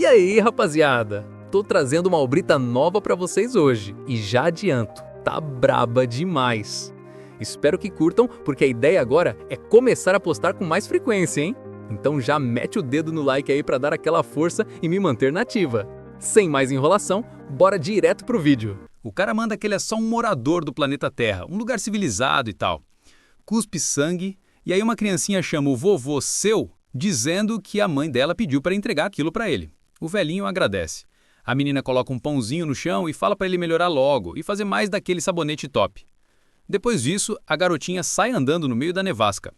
E aí, rapaziada? Tô trazendo uma obrita nova pra vocês hoje e já adianto, tá braba demais. Espero que curtam, porque a ideia agora é começar a postar com mais frequência, hein? Então já mete o dedo no like aí pra dar aquela força e me manter na ativa. Sem mais enrolação, bora direto pro vídeo. O cara manda que ele é só um morador do planeta Terra, um lugar civilizado e tal. Cuspe sangue, e aí uma criancinha chama o vovô seu, dizendo que a mãe dela pediu para entregar aquilo para ele. O velhinho agradece. A menina coloca um pãozinho no chão e fala para ele melhorar logo e fazer mais daquele sabonete top. Depois disso, a garotinha sai andando no meio da nevasca.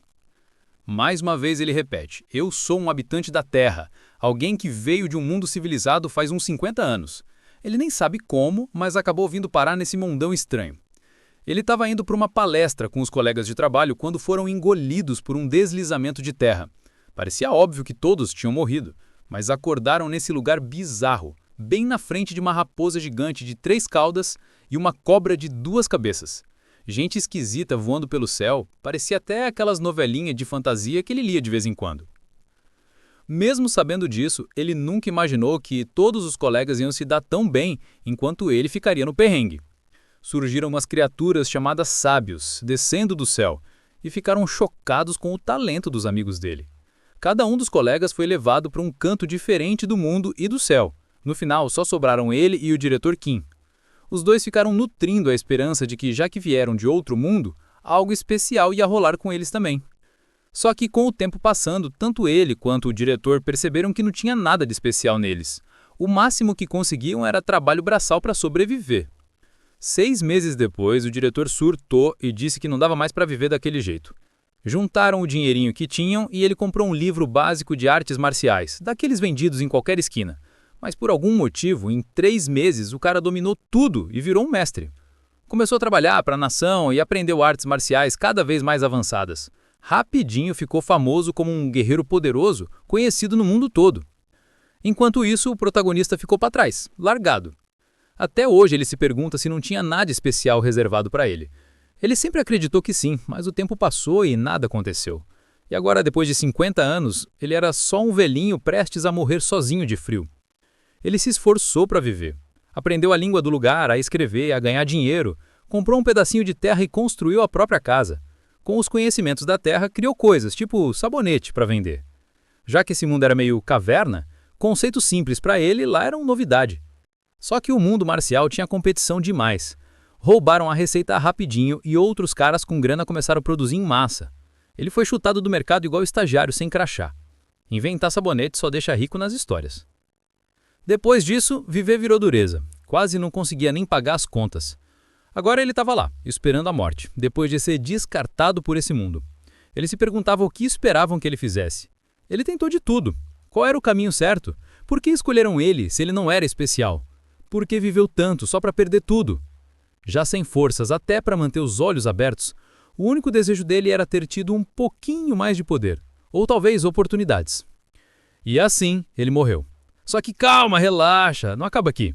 Mais uma vez ele repete: eu sou um habitante da Terra, alguém que veio de um mundo civilizado faz uns 50 anos. Ele nem sabe como, mas acabou vindo parar nesse mundão estranho. Ele estava indo para uma palestra com os colegas de trabalho quando foram engolidos por um deslizamento de terra. Parecia óbvio que todos tinham morrido, mas acordaram nesse lugar bizarro, bem na frente de uma raposa gigante de 3 caudas e uma cobra de 2 cabeças. Gente esquisita voando pelo céu, parecia até aquelas novelinhas de fantasia que ele lia de vez em quando. Mesmo sabendo disso, ele nunca imaginou que todos os colegas iam se dar tão bem enquanto ele ficaria no perrengue. Surgiram umas criaturas chamadas sábios, descendo do céu, e ficaram chocados com o talento dos amigos dele. Cada um dos colegas foi levado para um canto diferente do mundo e do céu. No final, só sobraram ele e o diretor Kim. Os dois ficaram nutrindo a esperança de que, já que vieram de outro mundo, algo especial ia rolar com eles também. Só que, com o tempo passando, tanto ele quanto o diretor perceberam que não tinha nada de especial neles. O máximo que conseguiam era trabalho braçal para sobreviver. 6 meses depois, o diretor surtou e disse que não dava mais para viver daquele jeito. Juntaram o dinheirinho que tinham e ele comprou um livro básico de artes marciais, daqueles vendidos em qualquer esquina. Mas por algum motivo, em 3 meses, o cara dominou tudo e virou um mestre. Começou a trabalhar para a nação e aprendeu artes marciais cada vez mais avançadas. Rapidinho ficou famoso como um guerreiro poderoso, conhecido no mundo todo. Enquanto isso, o protagonista ficou para trás, largado. Até hoje ele se pergunta se não tinha nada especial reservado para ele. Ele sempre acreditou que sim, mas o tempo passou e nada aconteceu. E agora, depois de 50 anos, ele era só um velhinho prestes a morrer sozinho de frio. Ele se esforçou para viver. Aprendeu a língua do lugar, a escrever, a ganhar dinheiro, comprou um pedacinho de terra e construiu a própria casa. Com os conhecimentos da terra, criou coisas, tipo sabonete, para vender. Já que esse mundo era meio caverna, conceitos simples para ele lá eram novidade. Só que o mundo marcial tinha competição demais. Roubaram a receita rapidinho e outros caras com grana começaram a produzir em massa. Ele foi chutado do mercado igual estagiário sem crachá. Inventar sabonete só deixa rico nas histórias. Depois disso, viver virou dureza. Quase não conseguia nem pagar as contas. Agora ele estava lá, esperando a morte, depois de ser descartado por esse mundo. Ele se perguntava o que esperavam que ele fizesse. Ele tentou de tudo. Qual era o caminho certo? Por que escolheram ele se ele não era especial? Por que viveu tanto só para perder tudo? Já sem forças até para manter os olhos abertos, o único desejo dele era ter tido um pouquinho mais de poder, ou talvez oportunidades. E assim ele morreu. Só que calma, relaxa, não acaba aqui.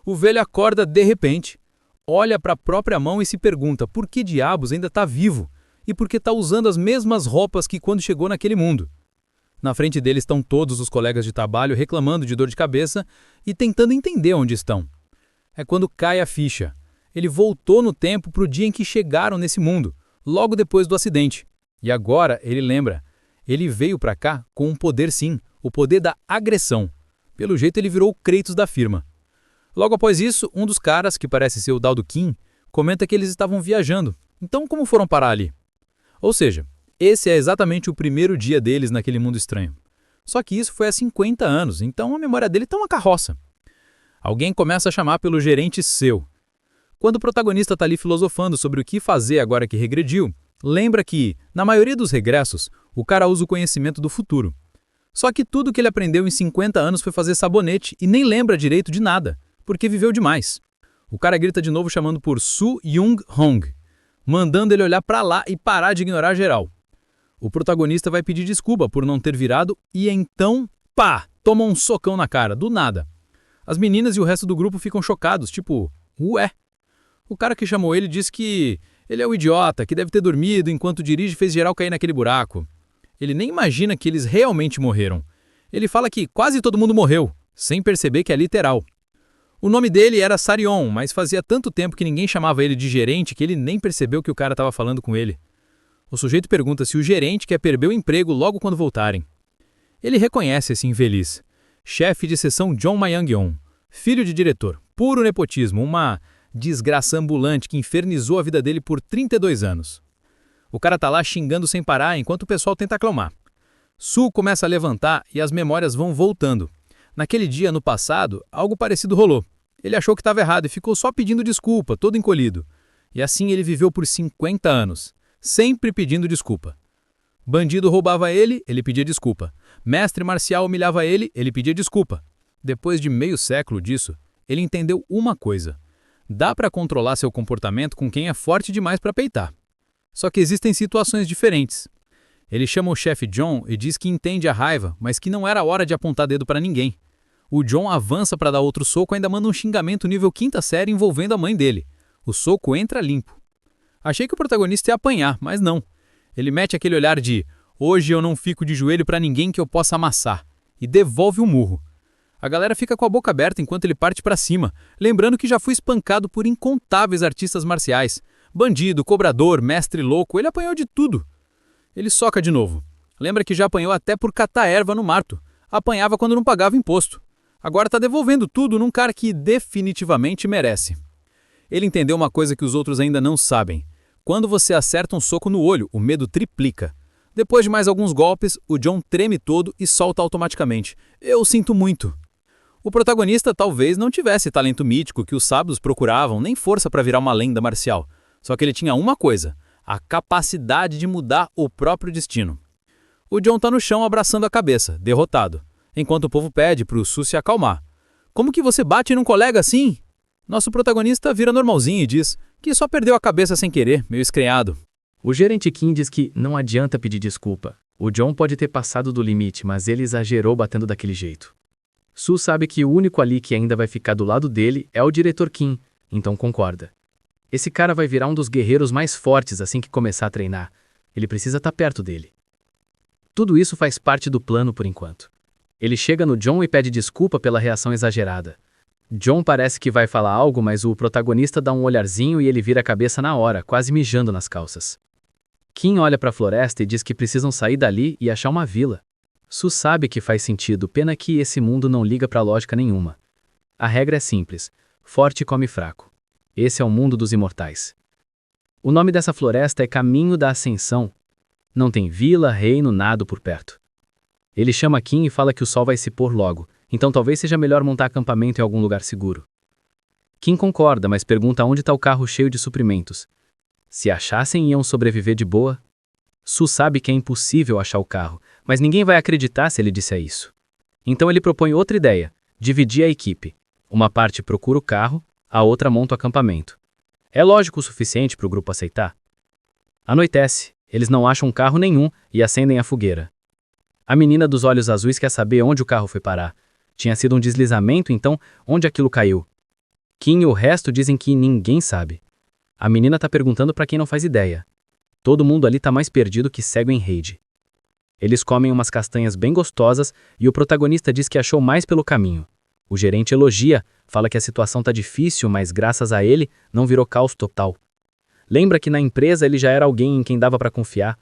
O velho acorda de repente, olha para a própria mão e se pergunta por que diabos ainda está vivo e por que está usando as mesmas roupas que quando chegou naquele mundo. Na frente dele estão todos os colegas de trabalho reclamando de dor de cabeça e tentando entender onde estão. É quando cai a ficha. Ele voltou no tempo para o dia em que chegaram nesse mundo, logo depois do acidente. E agora ele lembra. Ele veio para cá com um poder sim, o poder da agressão. Pelo jeito ele virou o Kratos da firma. Logo após isso, um dos caras, que parece ser o Daldo Kim, comenta que eles estavam viajando. Então como foram parar ali? Ou seja, esse é exatamente o primeiro dia deles naquele mundo estranho. Só que isso foi há 50 anos, então a memória dele está uma carroça. Alguém começa a chamar pelo gerente seu. Quando o protagonista está ali filosofando sobre o que fazer agora que regrediu, lembra que, na maioria dos regressos, o cara usa o conhecimento do futuro. Só que tudo que ele aprendeu em 50 anos foi fazer sabonete e nem lembra direito de nada, porque viveu demais. O cara grita de novo chamando por Su Yung Hong, mandando ele olhar para lá e parar de ignorar geral. O protagonista vai pedir desculpa por não ter virado e então, pá, toma um socão na cara, do nada. As meninas e o resto do grupo ficam chocados, tipo, ué? O cara que chamou ele diz que ele é o idiota, que deve ter dormido enquanto dirige e fez geral cair naquele buraco. Ele nem imagina que eles realmente morreram. Ele fala que quase todo mundo morreu, sem perceber que é literal. O nome dele era Sarion, mas fazia tanto tempo que ninguém chamava ele de gerente que ele nem percebeu que o cara estava falando com ele. O sujeito pergunta se o gerente quer perder o emprego logo quando voltarem. Ele reconhece esse infeliz. Chefe de seção John Mayang-yeon, filho de diretor, puro nepotismo, uma desgraça ambulante que infernizou a vida dele por 32 anos. O cara tá lá xingando sem parar enquanto o pessoal tenta acalmar. Su começa a levantar e as memórias vão voltando. Naquele dia, no passado, algo parecido rolou. Ele achou que estava errado e ficou só pedindo desculpa, todo encolhido. E assim ele viveu por 50 anos, sempre pedindo desculpa. Bandido roubava ele, ele pedia desculpa. Mestre marcial humilhava ele, ele pedia desculpa. Depois de meio século disso, ele entendeu uma coisa. Dá para controlar seu comportamento com quem é forte demais para peitar. Só que existem situações diferentes. Ele chama o chefe John e diz que entende a raiva, mas que não era hora de apontar dedo para ninguém. O John avança para dar outro soco e ainda manda um xingamento nível 5ª série envolvendo a mãe dele. O soco entra limpo. Achei que o protagonista ia apanhar, mas não. Ele mete aquele olhar de "hoje eu não fico de joelho para ninguém que eu possa amassar" e devolve o murro. A galera fica com a boca aberta enquanto ele parte para cima, lembrando que já foi espancado por incontáveis artistas marciais. Bandido, cobrador, mestre louco, ele apanhou de tudo. Ele soca de novo. Lembra que já apanhou até por catar erva no mato. Apanhava quando não pagava imposto. Agora tá devolvendo tudo num cara que definitivamente merece. Ele entendeu uma coisa que os outros ainda não sabem. Quando você acerta um soco no olho, o medo triplica. Depois de mais alguns golpes, o John treme todo e solta automaticamente. Eu sinto muito. O protagonista talvez não tivesse talento mítico que os sábios procuravam, nem força para virar uma lenda marcial. Só que ele tinha uma coisa, a capacidade de mudar o próprio destino. O John tá no chão abraçando a cabeça, derrotado, enquanto o povo pede pro Su se acalmar. Como que você bate num colega assim? Nosso protagonista vira normalzinho e diz que só perdeu a cabeça sem querer, meio escreado. O gerente Kim diz que não adianta pedir desculpa. O John pode ter passado do limite, mas ele exagerou batendo daquele jeito. Su sabe que o único ali que ainda vai ficar do lado dele é o diretor Kim, então concorda. Esse cara vai virar um dos guerreiros mais fortes assim que começar a treinar. Ele precisa estar perto dele. Tudo isso faz parte do plano por enquanto. Ele chega no John e pede desculpa pela reação exagerada. John parece que vai falar algo, mas o protagonista dá um olharzinho e ele vira a cabeça na hora, quase mijando nas calças. Kim olha para a floresta e diz que precisam sair dali e achar uma vila. Su sabe que faz sentido, pena que esse mundo não liga para lógica nenhuma. A regra é simples: forte come fraco. Esse é o mundo dos imortais. O nome dessa floresta é Caminho da Ascensão. Não tem vila, reino, nada por perto. Ele chama Kim e fala que o sol vai se pôr logo, então talvez seja melhor montar acampamento em algum lugar seguro. Kim concorda, mas pergunta onde está o carro cheio de suprimentos. Se achassem, iam sobreviver de boa? Su sabe que é impossível achar o carro, mas ninguém vai acreditar se ele disser isso. Então ele propõe outra ideia: dividir a equipe. Uma parte procura o carro, a outra monta o acampamento. É lógico o suficiente para o grupo aceitar? Anoitece, eles não acham carro nenhum e acendem a fogueira. A menina dos olhos azuis quer saber onde o carro foi parar. Tinha sido um deslizamento, então onde aquilo caiu? Kim e o resto dizem que ninguém sabe. A menina tá perguntando para quem não faz ideia. Todo mundo ali tá mais perdido que cego em rede. Eles comem umas castanhas bem gostosas e o protagonista diz que achou mais pelo caminho. O gerente elogia, fala que a situação tá difícil, mas graças a ele não virou caos total. Lembra que na empresa ele já era alguém em quem dava para confiar.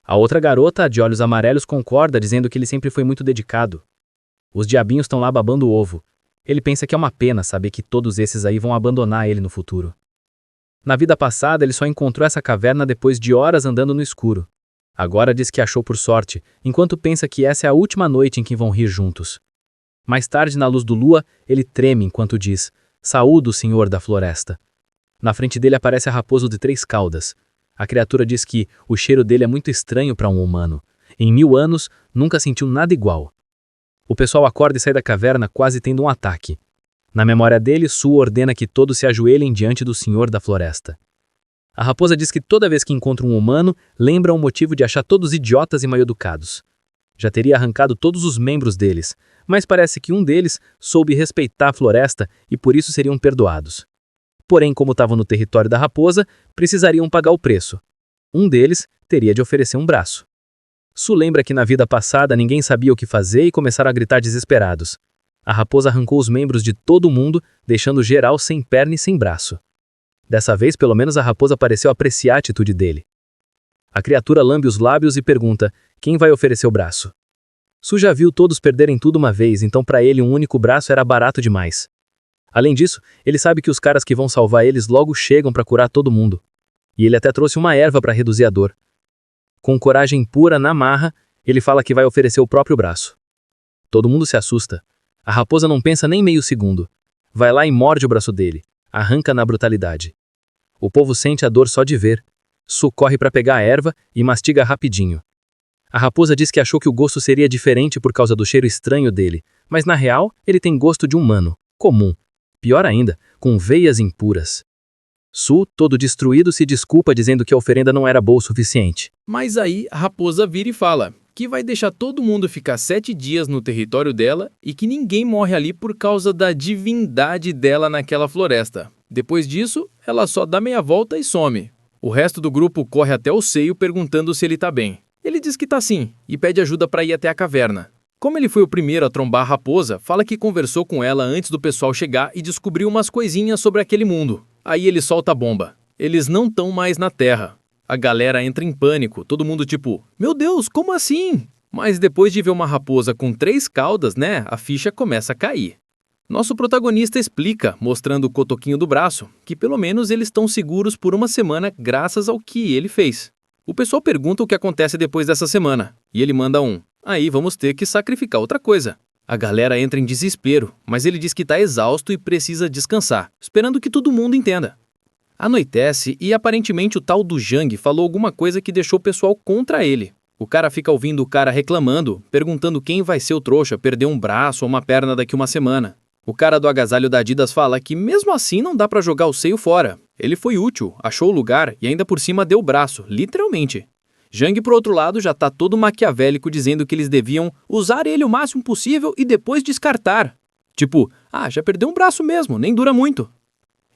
A outra garota, de olhos amarelos, concorda, dizendo que ele sempre foi muito dedicado. Os diabinhos estão lá babando o ovo. Ele pensa que é uma pena saber que todos esses aí vão abandonar ele no futuro. Na vida passada, ele só encontrou essa caverna depois de horas andando no escuro. Agora diz que achou por sorte, enquanto pensa que essa é a última noite em que vão rir juntos. Mais tarde, na luz do lua, ele treme enquanto diz: "Saúdo, senhor da floresta." Na frente dele aparece a raposa de 3 caudas. A criatura diz que o cheiro dele é muito estranho para um humano. Em 1000 anos, nunca sentiu nada igual. O pessoal acorda e sai da caverna quase tendo um ataque. Na memória dele, Su ordena que todos se ajoelhem diante do senhor da floresta. A raposa diz que toda vez que encontra um humano, lembra um motivo de achar todos idiotas e mal-educados. Já teria arrancado todos os membros deles, mas parece que um deles soube respeitar a floresta e por isso seriam perdoados. Porém, como estavam no território da raposa, precisariam pagar o preço. Um deles teria de oferecer um braço. Su lembra que na vida passada ninguém sabia o que fazer e começaram a gritar desesperados. A raposa arrancou os membros de todo mundo, deixando geral sem perna e sem braço. Dessa vez, pelo menos a raposa pareceu apreciar a atitude dele. A criatura lambe os lábios e pergunta: quem vai oferecer o braço? Su já viu todos perderem tudo uma vez, então para ele um único braço era barato demais. Além disso, ele sabe que os caras que vão salvar eles logo chegam para curar todo mundo. E ele até trouxe uma erva para reduzir a dor. Com coragem pura na marra, ele fala que vai oferecer o próprio braço. Todo mundo se assusta. A raposa não pensa nem meio segundo. Vai lá e morde o braço dele. Arranca na brutalidade. O povo sente a dor só de ver. Su corre para pegar a erva e mastiga rapidinho. A raposa diz que achou que o gosto seria diferente por causa do cheiro estranho dele, mas na real, ele tem gosto de humano, comum. Pior ainda, com veias impuras. Su, todo destruído, se desculpa dizendo que a oferenda não era boa o suficiente. Mas aí a raposa vira e fala que vai deixar todo mundo ficar 7 dias no território dela e que ninguém morre ali por causa da divindade dela naquela floresta. Depois disso, ela só dá meia volta e some. O resto do grupo corre até o seio perguntando se ele tá bem. Ele diz que tá sim e pede ajuda para ir até a caverna. Como ele foi o primeiro a trombar a raposa, fala que conversou com ela antes do pessoal chegar e descobriu umas coisinhas sobre aquele mundo. Aí ele solta a bomba. Eles não estão mais na Terra. A galera entra em pânico, todo mundo tipo, meu Deus, como assim? Mas depois de ver uma raposa com 3 caudas, né, a ficha começa a cair. Nosso protagonista explica, mostrando o cotoquinho do braço, que pelo menos eles estão seguros por uma semana graças ao que ele fez. O pessoal pergunta o que acontece depois dessa semana, e ele manda aí vamos ter que sacrificar outra coisa. A galera entra em desespero, mas ele diz que está exausto e precisa descansar, esperando que todo mundo entenda. Anoitece e aparentemente o tal do Jang falou alguma coisa que deixou o pessoal contra ele. O cara fica ouvindo o cara reclamando, perguntando quem vai ser o trouxa perder um braço ou uma perna daqui uma semana. O cara do agasalho da Adidas fala que mesmo assim não dá pra jogar o seio fora. Ele foi útil, achou o lugar e ainda por cima deu o braço, literalmente. Jang, por outro lado, já tá todo maquiavélico dizendo que eles deviam usar ele o máximo possível e depois descartar. Tipo, já perdeu um braço mesmo, nem dura muito.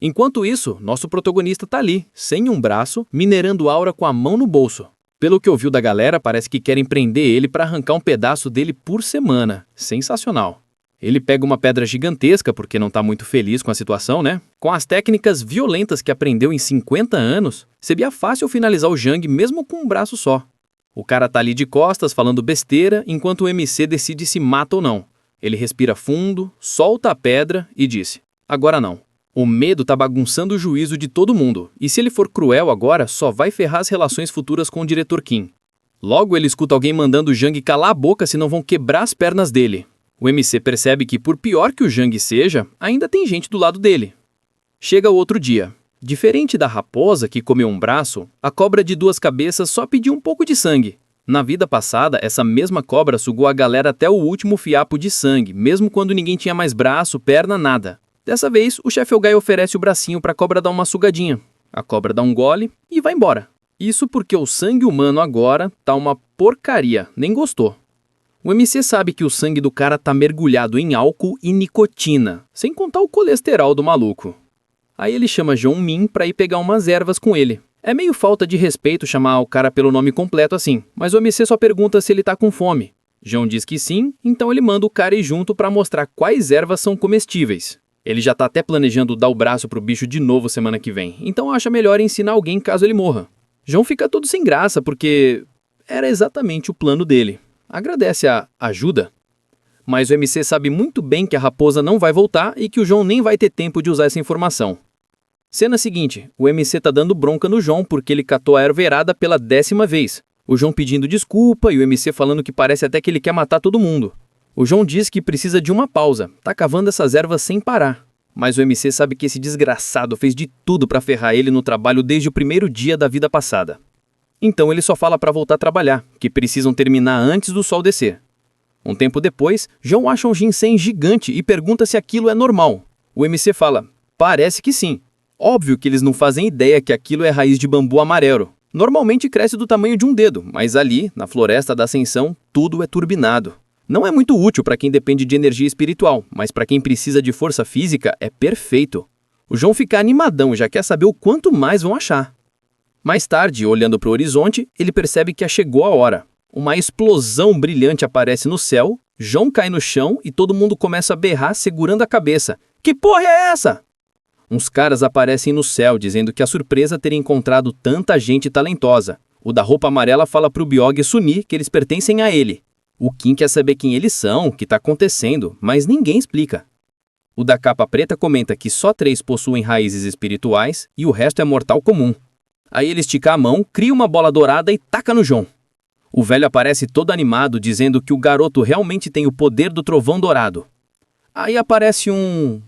Enquanto isso, nosso protagonista tá ali, sem um braço, minerando aura com a mão no bolso. Pelo que ouviu da galera, parece que querem prender ele pra arrancar um pedaço dele por semana. Sensacional. Ele pega uma pedra gigantesca porque não tá muito feliz com a situação, né? Com as técnicas violentas que aprendeu em 50 anos, seria fácil finalizar o Jang mesmo com um braço só. O cara tá ali de costas falando besteira enquanto o MC decide se mata ou não. Ele respira fundo, solta a pedra e disse: agora não. O medo tá bagunçando o juízo de todo mundo, e se ele for cruel agora, só vai ferrar as relações futuras com o diretor Kim. Logo ele escuta alguém mandando o Jang calar a boca senão vão quebrar as pernas dele. O MC percebe que, por pior que o Jang seja, ainda tem gente do lado dele. Chega o outro dia. Diferente da raposa, que comeu um braço, a cobra de 2 cabeças só pediu um pouco de sangue. Na vida passada, essa mesma cobra sugou a galera até o último fiapo de sangue, mesmo quando ninguém tinha mais braço, perna, nada. Dessa vez, o chefe Ogai oferece o bracinho pra cobra dar uma sugadinha. A cobra dá um gole e vai embora. Isso porque o sangue humano agora tá uma porcaria, nem gostou. O MC sabe que o sangue do cara tá mergulhado em álcool e nicotina, sem contar o colesterol do maluco. Aí ele chama João Min pra ir pegar umas ervas com ele. É meio falta de respeito chamar o cara pelo nome completo assim, mas o MC só pergunta se ele tá com fome. João diz que sim, então ele manda o cara ir junto pra mostrar quais ervas são comestíveis. Ele já tá até planejando dar o braço pro bicho de novo semana que vem, então acha melhor ensinar alguém caso ele morra. João fica todo sem graça porque era exatamente o plano dele. Agradece a ajuda, mas o MC sabe muito bem que a raposa não vai voltar e que o João nem vai ter tempo de usar essa informação. Cena seguinte, o MC tá dando bronca no João porque ele catou a erva errada pela 10ª vez. O João pedindo desculpa e o MC falando que parece até que ele quer matar todo mundo. O João diz que precisa de uma pausa, tá cavando essas ervas sem parar. Mas o MC sabe que esse desgraçado fez de tudo pra ferrar ele no trabalho desde o primeiro dia da vida passada. Então ele só fala pra voltar a trabalhar, que precisam terminar antes do sol descer. Um tempo depois, João acha um ginseng gigante e pergunta se aquilo é normal. O MC fala, parece que sim. Óbvio que eles não fazem ideia que aquilo é raiz de bambu amarelo. Normalmente cresce do tamanho de um dedo, mas ali, na Floresta da Ascensão, tudo é turbinado. Não é muito útil para quem depende de energia espiritual, mas para quem precisa de força física é perfeito. O João fica animadão e já quer saber o quanto mais vão achar. Mais tarde, olhando para o horizonte, ele percebe que chegou a hora. Uma explosão brilhante aparece no céu João cai no chão e todo mundo começa a berrar segurando a cabeça. Que porra é essa? Uns caras aparecem no céu dizendo que a surpresa teria encontrado tanta gente talentosa. O da roupa amarela fala pro Byog e Sunni que eles pertencem a ele. O Kim quer saber quem eles são, o que tá acontecendo, mas ninguém explica. O da capa preta comenta que só 3 possuem raízes espirituais e o resto é mortal comum. Aí ele estica a mão, cria uma bola dourada e taca no João. O velho aparece todo animado, dizendo que o garoto realmente tem o poder do trovão dourado. Aí aparece um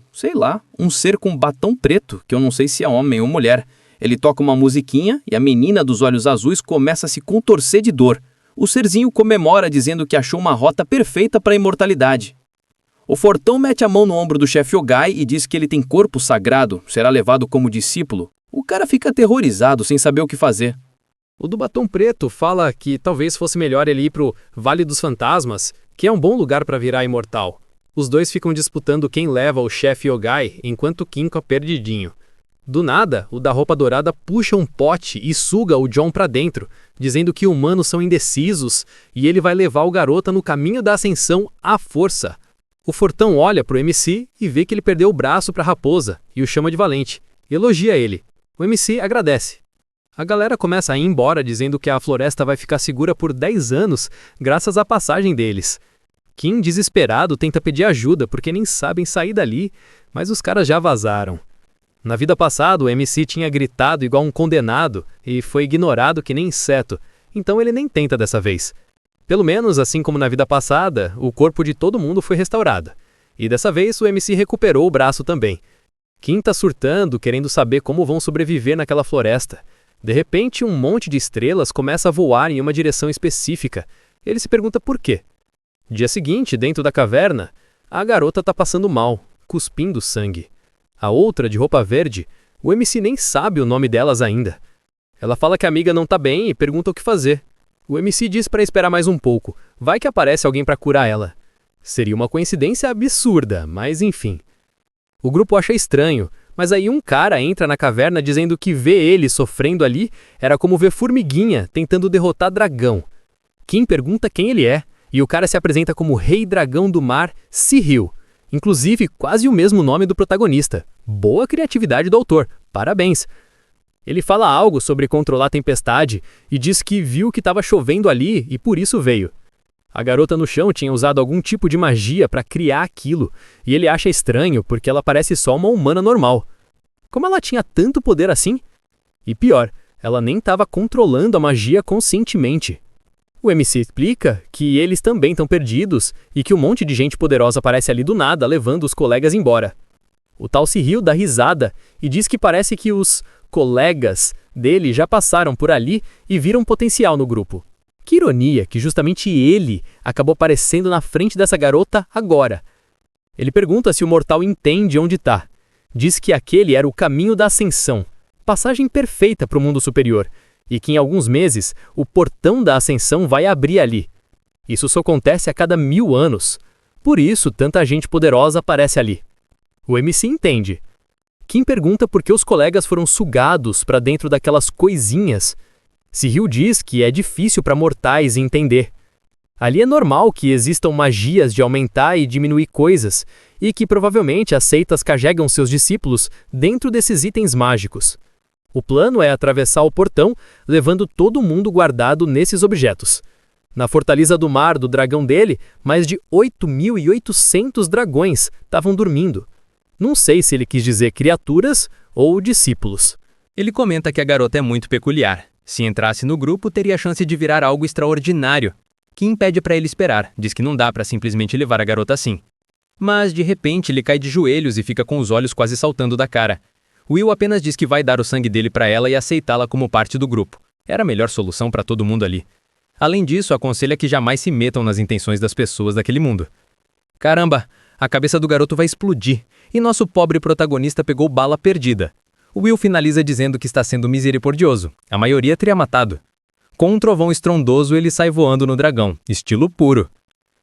ser com batom preto, que eu não sei se é homem ou mulher. Ele toca uma musiquinha e a menina dos olhos azuis começa a se contorcer de dor. O serzinho comemora dizendo que achou uma rota perfeita para a imortalidade. O fortão mete a mão no ombro do chefe Ogai e diz que ele tem corpo sagrado, será levado como discípulo. O cara fica aterrorizado, sem saber o que fazer. O do batom preto fala que talvez fosse melhor ele ir pro Vale dos Fantasmas, que é um bom lugar para virar imortal. Os dois ficam disputando quem leva o chefe Ogai, enquanto Kim fica perdidinho. Do nada, o da roupa dourada puxa um pote e suga o John pra dentro, dizendo que humanos são indecisos e ele vai levar o garoto no caminho da ascensão à força. O fortão olha pro MC e vê que ele perdeu o braço pra raposa e o chama de valente. Elogia ele. O MC agradece. A galera começa a ir embora dizendo que a floresta vai ficar segura por 10 anos graças à passagem deles. Kim, desesperado, tenta pedir ajuda porque nem sabem sair dali, mas os caras já vazaram. Na vida passada, o MC tinha gritado igual um condenado e foi ignorado que nem inseto, então ele nem tenta dessa vez. Pelo menos, assim como na vida passada, o corpo de todo mundo foi restaurado. E dessa vez o MC recuperou o braço também. Kim tá surtando, querendo saber como vão sobreviver naquela floresta. De repente, um monte de estrelas começa a voar em uma direção específica. Ele se pergunta por quê. Dia seguinte, dentro da caverna, a garota tá passando mal, cuspindo sangue. A outra, de roupa verde, o MC nem sabe o nome delas ainda. Ela fala que a amiga não tá bem e pergunta o que fazer. O MC diz para esperar mais um pouco, vai que aparece alguém para curar ela. Seria uma coincidência absurda, mas enfim. O grupo acha estranho, mas aí um cara entra na caverna dizendo que ver ele sofrendo ali era como ver formiguinha tentando derrotar dragão. Kim pergunta quem ele é, e o cara se apresenta como Rei Dragão do Mar, Sihil. Inclusive, quase o mesmo nome do protagonista. Boa criatividade do autor, parabéns! Ele fala algo sobre controlar a tempestade e diz que viu que estava chovendo ali e por isso veio. A garota no chão tinha usado algum tipo de magia para criar aquilo, e ele acha estranho porque ela parece só uma humana normal. Como ela tinha tanto poder assim? E pior, ela nem estava controlando a magia conscientemente. O MC explica que eles também estão perdidos e que um monte de gente poderosa aparece ali do nada, levando os colegas embora. O tal Sihil dá risada e diz que parece que os colegas dele já passaram por ali e viram potencial no grupo. Que ironia que justamente ele acabou aparecendo na frente dessa garota agora. Ele pergunta se o mortal entende onde está. Diz que aquele era o caminho da ascensão, passagem perfeita para o mundo superior, e que em alguns meses o portão da ascensão vai abrir ali. Isso só acontece a cada 1000 anos. Por isso, tanta gente poderosa aparece ali. O MC entende. Kim pergunta por que os colegas foram sugados para dentro daquelas coisinhas. Sihil diz que é difícil para mortais entender. Ali é normal que existam magias de aumentar e diminuir coisas, e que provavelmente as seitas carregam seus discípulos dentro desses itens mágicos. O plano é atravessar o portão, levando todo mundo guardado nesses objetos. Na fortaleza do mar do dragão dele, mais de 8.800 dragões estavam dormindo. Não sei se ele quis dizer criaturas ou discípulos. Ele comenta que a garota é muito peculiar. Se entrasse no grupo, teria a chance de virar algo extraordinário. Kim pede para ele esperar, diz que não dá para simplesmente levar a garota assim. Mas, de repente, ele cai de joelhos e fica com os olhos quase saltando da cara. Will apenas diz que vai dar o sangue dele para ela e aceitá-la como parte do grupo. Era a melhor solução para todo mundo ali. Além disso, aconselha que jamais se metam nas intenções das pessoas daquele mundo. Caramba, a cabeça do garoto vai explodir, e nosso pobre protagonista pegou bala perdida. Will finaliza dizendo que está sendo misericordioso. A maioria teria matado. Com um trovão estrondoso, ele sai voando no dragão, estilo puro.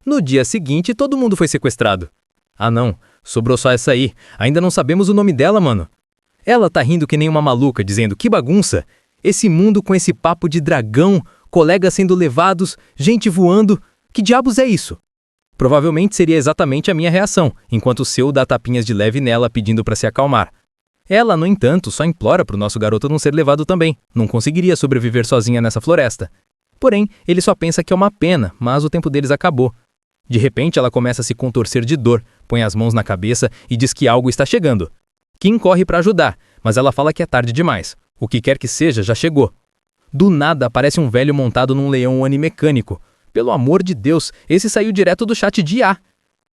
No dia seguinte, todo mundo foi sequestrado. Ah não, sobrou só essa aí. Ainda não sabemos o nome dela, mano. Ela tá rindo que nem uma maluca, dizendo que bagunça. Esse mundo com esse papo de dragão, colegas sendo levados, gente voando. Que diabos é isso? Provavelmente seria exatamente a minha reação, enquanto o seu dá tapinhas de leve nela pedindo para se acalmar. Ela, no entanto, só implora para o nosso garoto não ser levado também. Não conseguiria sobreviver sozinha nessa floresta. Porém, ele só pensa que é uma pena, mas o tempo deles acabou. De repente, ela começa a se contorcer de dor, põe as mãos na cabeça e diz que algo está chegando. Kim corre para ajudar, mas ela fala que é tarde demais. O que quer que seja, já chegou. Do nada, aparece um velho montado num leão animecânico. Pelo amor de Deus, esse saiu direto do chat de IA.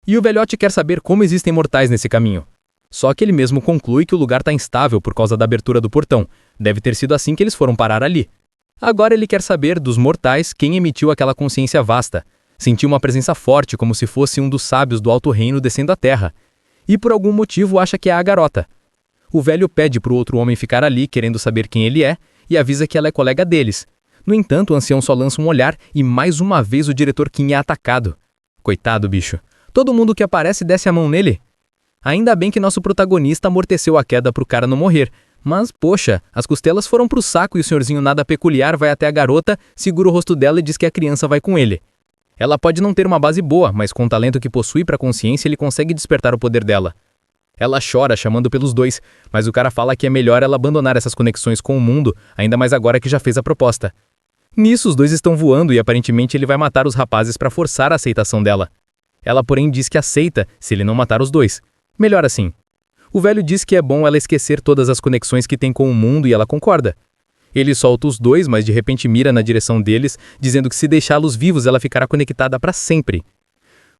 E o velhote quer saber como existem mortais nesse caminho. Só que ele mesmo conclui que o lugar está instável por causa da abertura do portão. Deve ter sido assim que eles foram parar ali. Agora ele quer saber, dos mortais, quem emitiu aquela consciência vasta. Sentiu uma presença forte, como se fosse um dos sábios do Alto Reino descendo à Terra. E por algum motivo acha que é a garota. O velho pede para o outro homem ficar ali, querendo saber quem ele é, e avisa que ela é colega deles. No entanto, o ancião só lança um olhar e mais uma vez o diretor Kim é atacado. Coitado, bicho. Todo mundo que aparece desce a mão nele. Ainda bem que nosso protagonista amorteceu a queda pro cara não morrer. Mas, poxa, as costelas foram pro saco e o senhorzinho nada peculiar vai até a garota, segura o rosto dela e diz que a criança vai com ele. Ela pode não ter uma base boa, mas com o talento que possui pra consciência ele consegue despertar o poder dela. Ela chora, chamando pelos dois, mas o cara fala que é melhor ela abandonar essas conexões com o mundo, ainda mais agora que já fez a proposta. Nisso, os dois estão voando e aparentemente ele vai matar os rapazes para forçar a aceitação dela. Ela, porém, diz que aceita se ele não matar os dois. Melhor assim. O velho diz que é bom ela esquecer todas as conexões que tem com o mundo e ela concorda. Ele solta os dois, mas de repente mira na direção deles, dizendo que se deixá-los vivos ela ficará conectada para sempre.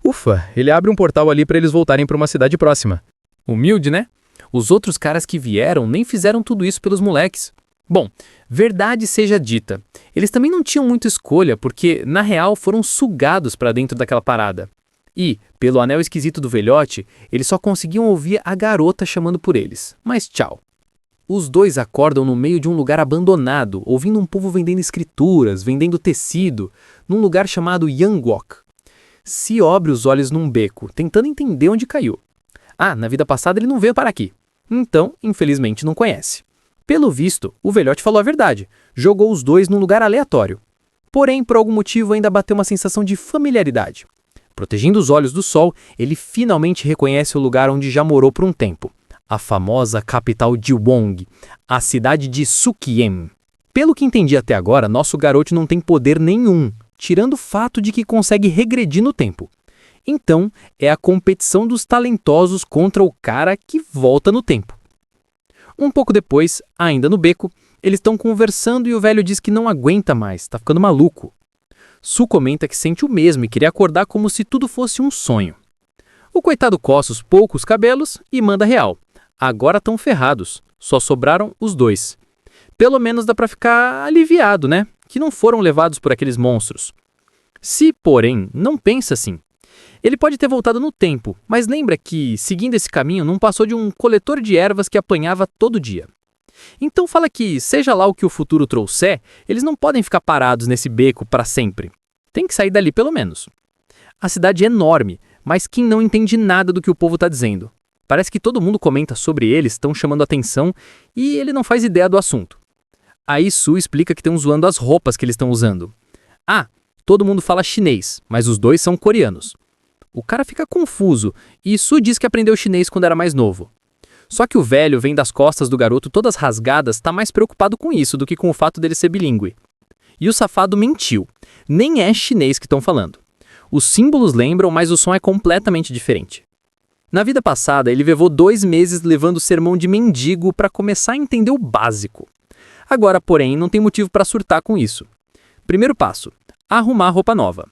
Ufa, ele abre um portal ali para eles voltarem para uma cidade próxima. Humilde, né? Os outros caras que vieram nem fizeram tudo isso pelos moleques. Bom, verdade seja dita, eles também não tinham muita escolha porque, na real, foram sugados para dentro daquela parada. E, pelo anel esquisito do velhote, eles só conseguiam ouvir a garota chamando por eles. Mas tchau. Os dois acordam no meio de um lugar abandonado, ouvindo um povo vendendo escrituras, vendendo tecido, num lugar chamado Yangwok. Se abre os olhos num beco, tentando entender onde caiu. Ah, na vida passada ele não veio para aqui. Então, infelizmente, não conhece. Pelo visto, o velhote falou a verdade. Jogou os dois num lugar aleatório. Porém, por algum motivo, ainda bateu uma sensação de familiaridade. Protegendo os olhos do sol, ele finalmente reconhece o lugar onde já morou por um tempo. A famosa capital de Wong, a cidade de Sukiem. Pelo que entendi até agora, nosso garoto não tem poder nenhum, tirando o fato de que consegue regredir no tempo. Então, é a competição dos talentosos contra o cara que volta no tempo. Um pouco depois, ainda no beco, eles estão conversando e o velho diz que não aguenta mais, tá ficando maluco. Su comenta que sente o mesmo e queria acordar como se tudo fosse um sonho. O coitado coça os poucos cabelos e manda real. Agora estão ferrados, só sobraram os dois. Pelo menos dá pra ficar aliviado, né? Que não foram levados por aqueles monstros. Se, porém, não pensa assim. Ele pode ter voltado no tempo, mas lembra que, seguindo esse caminho, não passou de um coletor de ervas que apanhava todo dia. Então fala que, seja lá o que o futuro trouxer, eles não podem ficar parados nesse beco para sempre. Tem que sair dali pelo menos. A cidade é enorme, mas Kim não entende nada do que o povo está dizendo. Parece que todo mundo comenta sobre eles, estão chamando atenção, e ele não faz ideia do assunto. Aí Su explica que estão zoando as roupas que eles estão usando. Ah, todo mundo fala chinês, mas os dois são coreanos. O cara fica confuso, e Su diz que aprendeu chinês quando era mais novo. Só que o velho vem das costas do garoto todas rasgadas, tá mais preocupado com isso do que com o fato dele ser bilíngue. E o safado mentiu. Nem é chinês que estão falando. Os símbolos lembram, mas o som é completamente diferente. Na vida passada, ele levou 2 meses levando sermão de mendigo para começar a entender o básico. Agora, porém, não tem motivo para surtar com isso. Primeiro passo: arrumar roupa nova.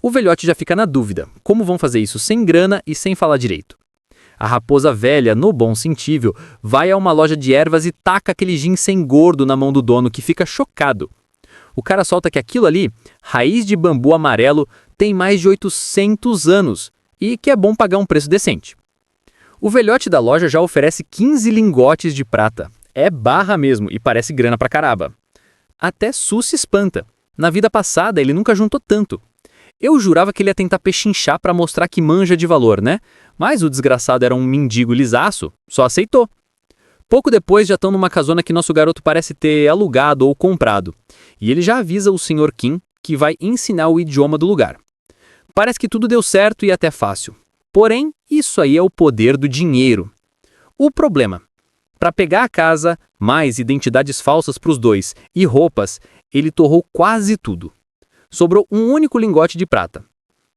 O velhote já fica na dúvida, como vão fazer isso sem grana e sem falar direito. A raposa velha, no bom sentido, vai a uma loja de ervas e taca aquele ginseng gordo na mão do dono, que fica chocado. O cara solta que aquilo ali, raiz de bambu amarelo, tem mais de 800 anos e que é bom pagar um preço decente. O velhote da loja já oferece 15 lingotes de prata. É barra mesmo e parece grana pra caramba. Até Su se espanta. Na vida passada ele nunca juntou tanto. Eu jurava que ele ia tentar pechinchar pra mostrar que manja de valor, né? Mas o desgraçado era um mendigo lisaço, só aceitou. Pouco depois já estão numa casona que nosso garoto parece ter alugado ou comprado. E ele já avisa o Sr. Kim que vai ensinar o idioma do lugar. Parece que tudo deu certo e até fácil. Porém, isso aí é o poder do dinheiro. O problema: para pegar a casa, mais identidades falsas para os dois e roupas, ele torrou quase tudo. Sobrou um único lingote de prata.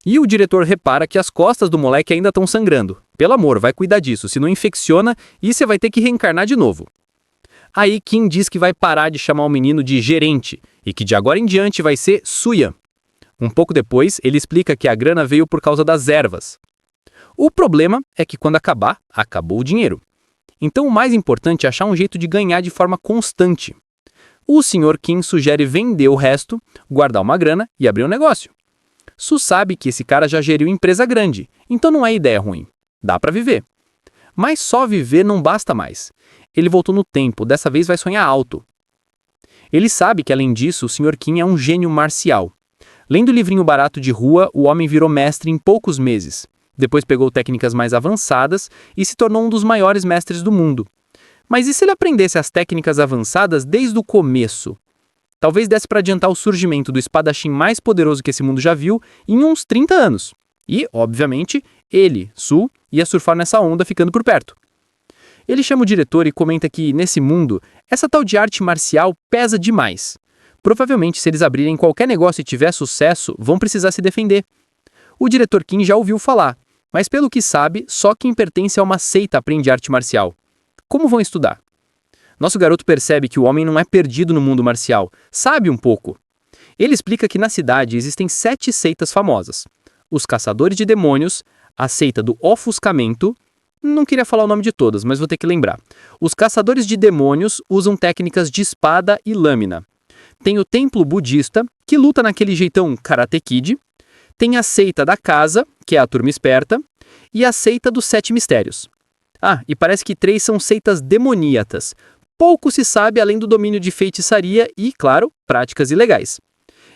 E o diretor repara que as costas do moleque ainda estão sangrando. Pelo amor, vai cuidar disso, senão infecciona e você vai ter que reencarnar de novo. Aí Kim diz que vai parar de chamar o menino de gerente e que de agora em diante vai ser Suyan. Um pouco depois, ele explica que a grana veio por causa das ervas. O problema é que quando acabar, acabou o dinheiro. Então o mais importante é achar um jeito de ganhar de forma constante. O Sr. Kim sugere vender o resto, guardar uma grana e abrir um negócio. Su sabe que esse cara já geriu empresa grande, então não é ideia ruim. Dá pra viver. Mas só viver não basta mais. Ele voltou no tempo, dessa vez vai sonhar alto. Ele sabe que, além disso, o Sr. Kim é um gênio marcial. Lendo livrinho barato de rua, o homem virou mestre em poucos meses. Depois pegou técnicas mais avançadas e se tornou um dos maiores mestres do mundo. Mas e se ele aprendesse as técnicas avançadas desde o começo? Talvez desse para adiantar o surgimento do espadachim mais poderoso que esse mundo já viu em uns 30 anos. E, obviamente, ele, Su, ia surfar nessa onda ficando por perto. Ele chama o diretor e comenta que, nesse mundo, essa tal de arte marcial pesa demais. Provavelmente, se eles abrirem qualquer negócio e tiver sucesso, vão precisar se defender. O diretor Kim já ouviu falar, mas pelo que sabe, só quem pertence a uma seita aprende arte marcial. Como vão estudar? Nosso garoto percebe que o homem não é perdido no mundo marcial, sabe um pouco. Ele explica que na cidade existem 7 seitas famosas. Os Caçadores de Demônios, a seita do Ofuscamento, não queria falar o nome de todas, mas vou ter que lembrar. Os Caçadores de Demônios usam técnicas de espada e lâmina. Tem o Templo Budista, que luta naquele jeitão Karate Kid. Tem a seita da casa, que é a turma esperta, e a seita dos 7 mistérios. Ah, e parece que 3 são seitas demoníatas. Pouco se sabe além do domínio de feitiçaria e, claro, práticas ilegais.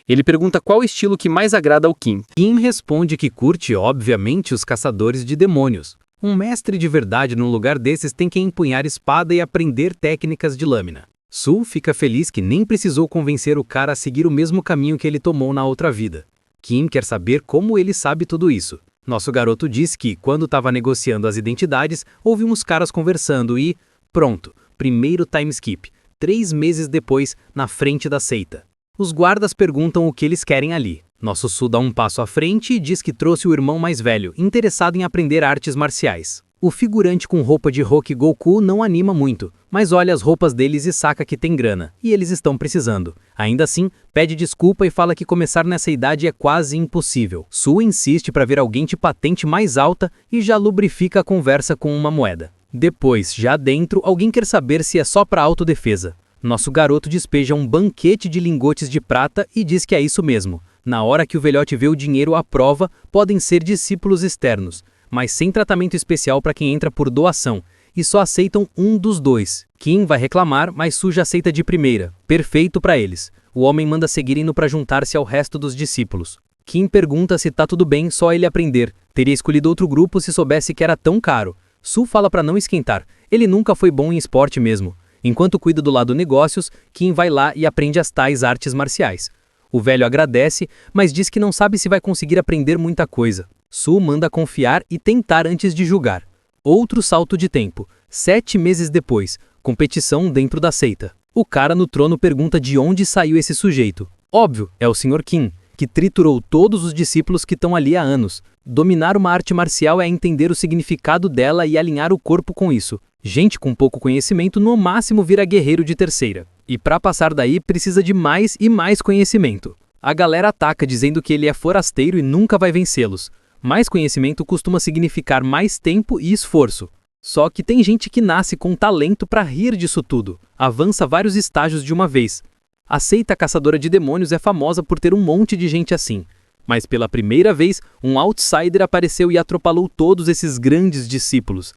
Ele pergunta qual estilo que mais agrada ao Kim. Kim responde que curte, obviamente, os caçadores de demônios. Um mestre de verdade num lugar desses tem que empunhar espada e aprender técnicas de lâmina. Su fica feliz que nem precisou convencer o cara a seguir o mesmo caminho que ele tomou na outra vida. Kim quer saber como ele sabe tudo isso. Nosso garoto diz que, quando estava negociando as identidades, houve uns caras conversando e... pronto, primeiro time skip. 3 meses depois, na frente da seita. Os guardas perguntam o que eles querem ali. Nosso Su dá um passo à frente e diz que trouxe o irmão mais velho, interessado em aprender artes marciais. O figurante com roupa de Rocky Goku não anima muito, mas olha as roupas deles e saca que tem grana, e eles estão precisando. Ainda assim, pede desculpa e fala que começar nessa idade é quase impossível. Su insiste para ver alguém de patente mais alta e já lubrifica a conversa com uma moeda. Depois, já dentro, alguém quer saber se é só para autodefesa. Nosso garoto despeja um banquete de lingotes de prata e diz que é isso mesmo. Na hora que o velhote vê o dinheiro à prova, podem ser discípulos externos, mas sem tratamento especial para quem entra por doação, e só aceitam um dos dois. Kim vai reclamar, mas Su já aceita de primeira. Perfeito para eles. O homem manda seguirem-no para juntar-se ao resto dos discípulos. Kim pergunta se tá tudo bem só ele aprender. Teria escolhido outro grupo se soubesse que era tão caro. Su fala para não esquentar. Ele nunca foi bom em esporte mesmo. Enquanto cuida do lado negócios, Kim vai lá e aprende as tais artes marciais. O velho agradece, mas diz que não sabe se vai conseguir aprender muita coisa. Su manda confiar e tentar antes de julgar. Outro salto de tempo. 7 meses depois, competição dentro da seita. O cara no trono pergunta de onde saiu esse sujeito. Óbvio, é o Sr. Kim, que triturou todos os discípulos que estão ali há anos. Dominar uma arte marcial é entender o significado dela e alinhar o corpo com isso. Gente com pouco conhecimento no máximo vira guerreiro de terceira. E para passar daí precisa de mais e mais conhecimento. A galera ataca dizendo que ele é forasteiro e nunca vai vencê-los. Mais conhecimento costuma significar mais tempo e esforço. Só que tem gente que nasce com talento para rir disso tudo. Avança vários estágios de uma vez. A seita caçadora de demônios é famosa por ter um monte de gente assim. Mas pela primeira vez, um outsider apareceu e atropelou todos esses grandes discípulos.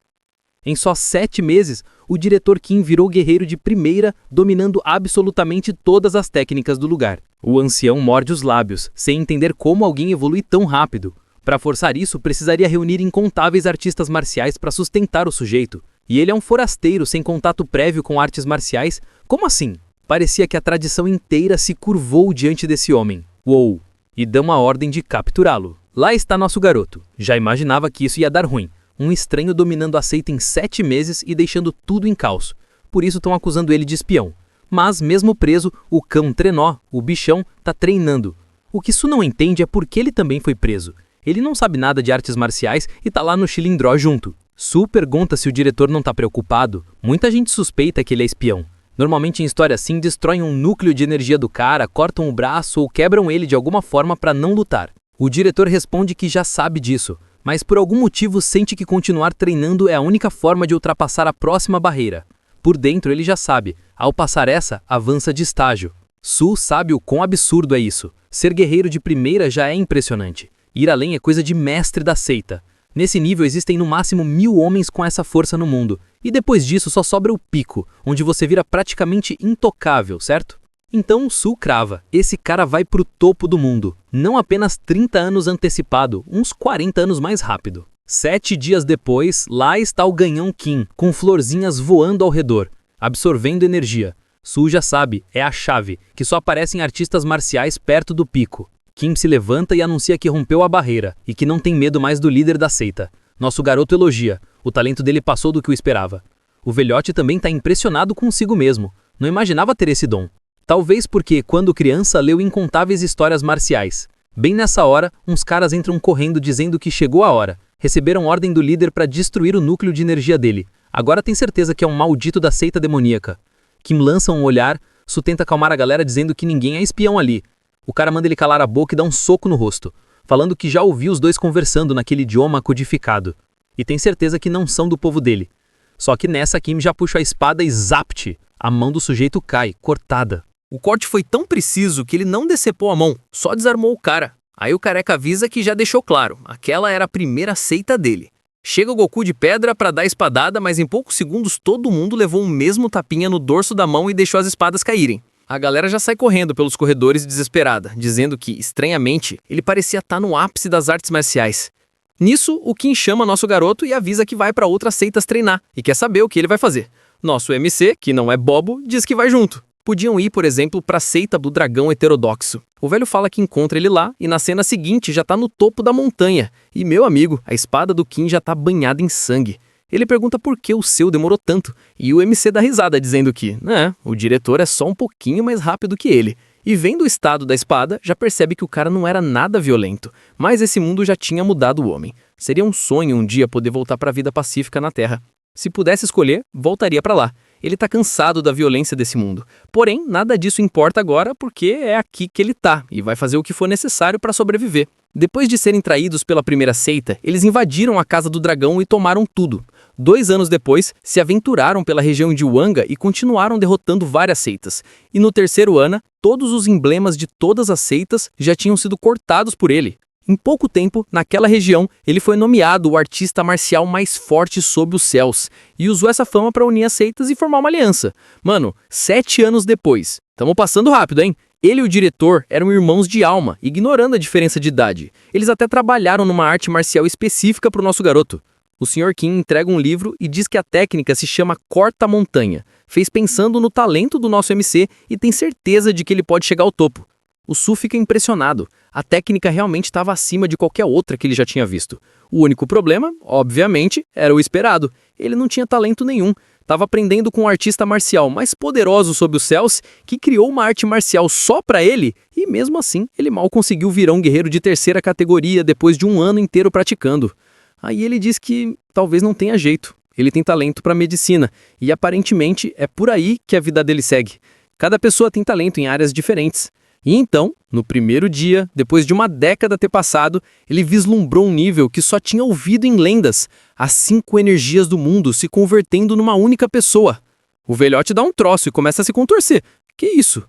Em só 7 meses, o diretor Kim virou guerreiro de primeira, dominando absolutamente todas as técnicas do lugar. O ancião morde os lábios, sem entender como alguém evolui tão rápido. Para forçar isso, precisaria reunir incontáveis artistas marciais para sustentar o sujeito. E ele é um forasteiro sem contato prévio com artes marciais? Como assim? Parecia que a tradição inteira se curvou diante desse homem. Uou! E dão a ordem de capturá-lo. Lá está nosso garoto. Já imaginava que isso ia dar ruim. Um estranho dominando a seita em 7 meses e deixando tudo em caos. Por isso estão acusando ele de espião. Mas, mesmo preso, o cão Trenó, o bichão, tá treinando. O que Su não entende é por que ele também foi preso. Ele não sabe nada de artes marciais e tá lá no Chilindró junto. Su pergunta se o diretor não tá preocupado. Muita gente suspeita que ele é espião. Normalmente em história assim, destroem um núcleo de energia do cara, cortam o braço ou quebram ele de alguma forma para não lutar. O diretor responde que já sabe disso, mas por algum motivo sente que continuar treinando é a única forma de ultrapassar a próxima barreira. Por dentro ele já sabe, ao passar essa, avança de estágio. Su sabe o quão absurdo é isso. Ser guerreiro de primeira já é impressionante. Ir além é coisa de mestre da seita. Nesse nível existem no máximo 1000 homens com essa força no mundo. E depois disso só sobra o pico, onde você vira praticamente intocável, certo? Então Su crava, esse cara vai pro topo do mundo. Não apenas 30 anos antecipado, uns 40 anos mais rápido. 7 dias depois, lá está o ganhão Kim, com florzinhas voando ao redor, absorvendo energia. Su já sabe, é a chave, que só aparecem artistas marciais perto do pico. Kim se levanta e anuncia que rompeu a barreira e que não tem medo mais do líder da seita. Nosso garoto elogia, o talento dele passou do que o esperava. O velhote também está impressionado consigo mesmo, não imaginava ter esse dom. Talvez porque, quando criança, leu incontáveis histórias marciais. Bem nessa hora, uns caras entram correndo dizendo que chegou a hora. Receberam ordem do líder para destruir o núcleo de energia dele. Agora tem certeza que é um maldito da seita demoníaca. Kim lança um olhar, Su tenta acalmar a galera dizendo que ninguém é espião ali. O cara manda ele calar a boca e dá um soco no rosto, falando que já ouviu os dois conversando naquele idioma codificado. E tem certeza que não são do povo dele. Só que nessa Kim já puxa a espada e zapt! A mão do sujeito cai, cortada. O corte foi tão preciso que ele não decepou a mão, só desarmou o cara. Aí o careca avisa que já deixou claro, aquela era a primeira seita dele. Chega o Goku de pedra pra dar a espadada, mas em poucos segundos todo mundo levou o mesmo tapinha no dorso da mão e deixou as espadas caírem. A galera já sai correndo pelos corredores desesperada, dizendo que, estranhamente, ele parecia estar no ápice das artes marciais. Nisso, o Kim chama nosso garoto e avisa que vai pra outras seitas treinar e quer saber o que ele vai fazer. Nosso MC, que não é bobo, diz que vai junto. Podiam ir, por exemplo, pra seita do dragão heterodoxo. O velho fala que encontra ele lá e na cena seguinte já tá no topo da montanha. E, meu amigo, a espada do Kim já tá banhada em sangue. Ele pergunta por que o seu demorou tanto, e o MC dá risada dizendo que, o diretor é só um pouquinho mais rápido que ele. E vendo o estado da espada, já percebe que o cara não era nada violento, mas esse mundo já tinha mudado o homem. Seria um sonho um dia poder voltar para a vida pacífica na Terra. Se pudesse escolher, voltaria para lá. Ele tá cansado da violência desse mundo. Porém, nada disso importa agora porque é aqui que ele tá e vai fazer o que for necessário para sobreviver. Depois de serem traídos pela primeira seita, eles invadiram a Casa do Dragão e tomaram tudo. 2 anos depois, se aventuraram pela região de Wanga e continuaram derrotando várias seitas. E no 3º ano, todos os emblemas de todas as seitas já tinham sido cortados por ele. Em pouco tempo, naquela região, ele foi nomeado o artista marcial mais forte sob os céus e usou essa fama para unir as seitas e formar uma aliança. Mano, 7 anos depois, tamo passando rápido, hein? Ele e o diretor eram irmãos de alma, ignorando a diferença de idade. Eles até trabalharam numa arte marcial específica para o nosso garoto. O Sr. Kim entrega um livro e diz que a técnica se chama corta-montanha. Fez pensando no talento do nosso MC e tem certeza de que ele pode chegar ao topo. O Su fica impressionado. A técnica realmente estava acima de qualquer outra que ele já tinha visto. O único problema, obviamente, era o esperado. Ele não tinha talento nenhum. Estava aprendendo com um artista marcial mais poderoso sob os céus que criou uma arte marcial só para ele e mesmo assim ele mal conseguiu virar um guerreiro de 3ª categoria depois de um ano inteiro praticando. Aí ele diz que talvez não tenha jeito. Ele tem talento para medicina e aparentemente é por aí que a vida dele segue. Cada pessoa tem talento em áreas diferentes. E então, no primeiro dia, depois de uma década ter passado, ele vislumbrou um nível que só tinha ouvido em lendas, as 5 energias do mundo se convertendo numa única pessoa. O velhote dá um troço e começa a se contorcer. Que isso?